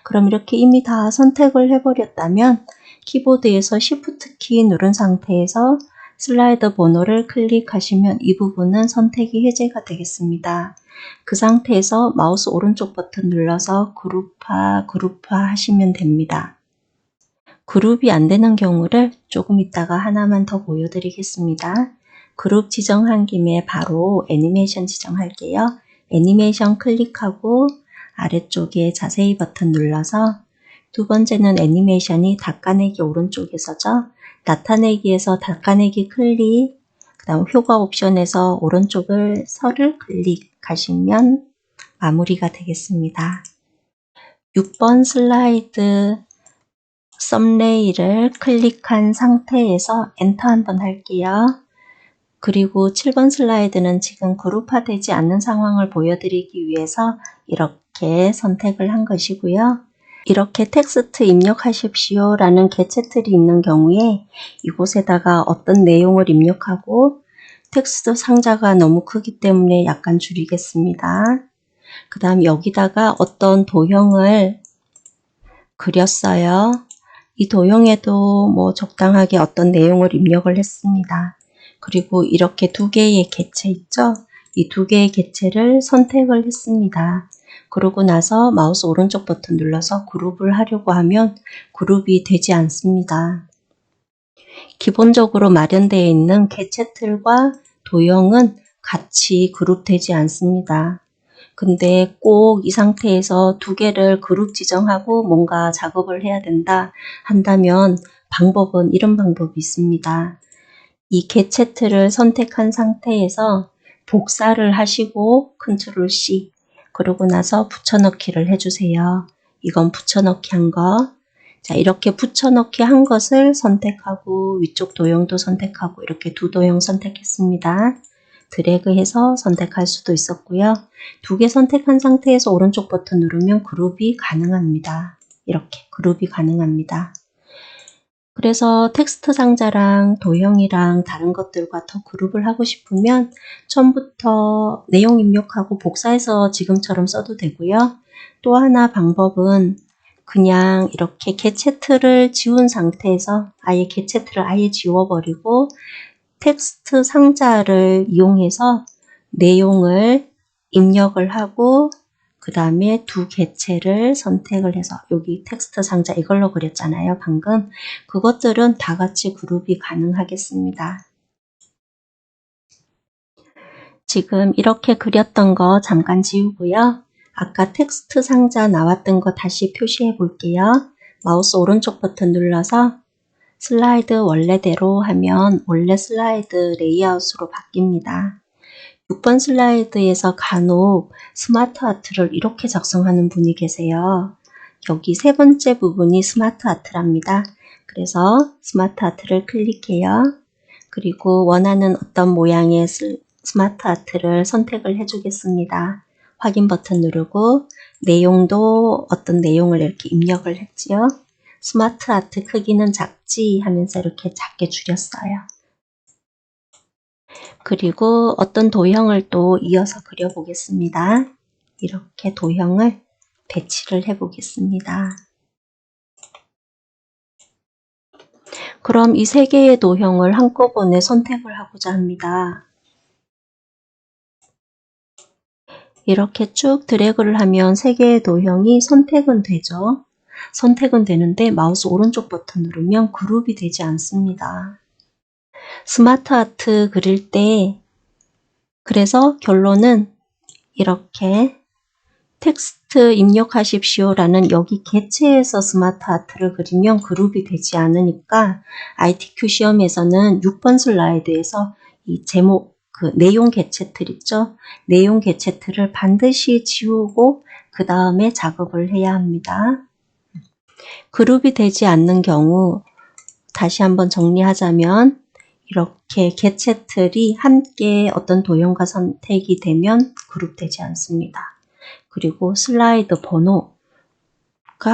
그럼 이렇게 이미 다 선택을 해버렸다면 키보드에서 Shift 키 누른 상태에서 슬라이드 번호를 클릭하시면 이 부분은 선택이 해제가 되겠습니다. 그 상태에서 마우스 오른쪽 버튼 눌러서 그룹화 하시면 됩니다. 그룹이 안 되는 경우를 조금 이따가 하나만 더 보여드리겠습니다. 그룹 지정한 김에 바로 애니메이션 지정할게요. 애니메이션 클릭하고 아래쪽에 자세히 버튼 눌러서 두 번째는 애니메이션이 닦아내기 오른쪽에서죠. 나타내기에서 닦아내기 클릭, 그 다음 효과 옵션에서 오른쪽을 설을 클릭하시면 마무리가 되겠습니다. 6번 슬라이드 썸네일을 클릭한 상태에서 엔터 한번 할게요. 그리고 7번 슬라이드는 지금 그룹화되지 않는 상황을 보여드리기 위해서 이렇게 선택을 한 것이고요. 이렇게 텍스트 입력하십시오 라는 개체 틀이 있는 경우에 이곳에다가 어떤 내용을 입력하고 텍스트 상자가 너무 크기 때문에 약간 줄이겠습니다. 그 다음 여기다가 어떤 도형을 그렸어요. 이 도형에도 뭐 적당하게 어떤 내용을 입력을 했습니다. 그리고 이렇게 두 개의 개체 있죠? 이 두 개의 개체를 선택을 했습니다. 그러고 나서 마우스 오른쪽 버튼 눌러서 그룹을 하려고 하면 그룹이 되지 않습니다. 기본적으로 마련되어 있는 개체 틀과 도형은 같이 그룹되지 않습니다. 근데 꼭 이 상태에서 두 개를 그룹 지정하고 뭔가 작업을 해야 된다 한다면 방법은 이런 방법이 있습니다. 이 개체 틀을 선택한 상태에서 복사를 하시고 Ctrl C 그러고 나서 붙여넣기를 해주세요. 이건 붙여넣기 한 거. 자, 이렇게 붙여넣기 한 것을 선택하고 위쪽 도형도 선택하고 이렇게 두 도형 선택했습니다. 드래그해서 선택할 수도 있었고요. 두 개 선택한 상태에서 오른쪽 버튼 누르면 그룹이 가능합니다. 이렇게 그룹이 가능합니다. 그래서 텍스트 상자랑 도형이랑 다른 것들과 더 그룹을 하고 싶으면 처음부터 내용 입력하고 복사해서 지금처럼 써도 되고요. 또 하나 방법은 그냥 이렇게 개체틀을 지운 상태에서 아예 개체틀을 아예 지워버리고 텍스트 상자를 이용해서 내용을 입력을 하고 그 다음에 두 개체를 선택을 해서 여기 텍스트 상자 이걸로 그렸잖아요. 방금 그것들은 다 같이 그룹이 가능하겠습니다. 지금 이렇게 그렸던 거 잠깐 지우고요. 아까 텍스트 상자 나왔던 거 다시 표시해 볼게요. 마우스 오른쪽 버튼 눌러서 슬라이드 원래대로 하면 원래 슬라이드 레이아웃으로 바뀝니다. 6번 슬라이드에서 간혹 스마트 아트를 이렇게 작성하는 분이 계세요. 여기 세 번째 부분이 스마트 아트랍니다. 그래서 스마트 아트를 클릭해요. 그리고 원하는 어떤 모양의 스마트 아트를 선택을 해주겠습니다. 확인 버튼 누르고 내용도 어떤 내용을 이렇게 입력을 했지요. 스마트 아트 크기는 작지 하면서 이렇게 작게 줄였어요. 그리고 어떤 도형을 또 이어서 그려보겠습니다. 이렇게 도형을 배치를 해보겠습니다. 그럼 이 세 개의 도형을 한꺼번에 선택을 하고자 합니다. 이렇게 쭉 드래그를 하면 세 개의 도형이 선택은 되죠. 선택은 되는데 마우스 오른쪽 버튼 누르면 그룹이 되지 않습니다. 스마트 아트 그릴 때 그래서 결론은 이렇게 텍스트 입력하십시오 라는 여기 개체에서 스마트 아트를 그리면 그룹이 되지 않으니까 ITQ 시험에서는 6번 슬라이드에서 이 제목 그 내용 개체틀 있죠? 내용 개체틀을 반드시 지우고 그 다음에 작업을 해야 합니다. 그룹이 되지 않는 경우 다시 한번 정리하자면 이렇게 개체틀이 함께 어떤 도형과 선택이 되면 그룹되지 않습니다. 그리고 슬라이드 번호가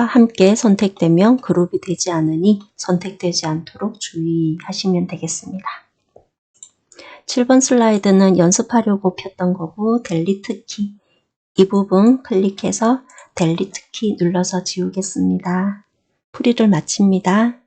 함께 선택되면 그룹이 되지 않으니 선택되지 않도록 주의하시면 되겠습니다. 7번 슬라이드는 연습하려고 폈던 거고 델리트 키 이 부분 클릭해서 델리트 키 눌러서 지우겠습니다. 풀이를 마칩니다.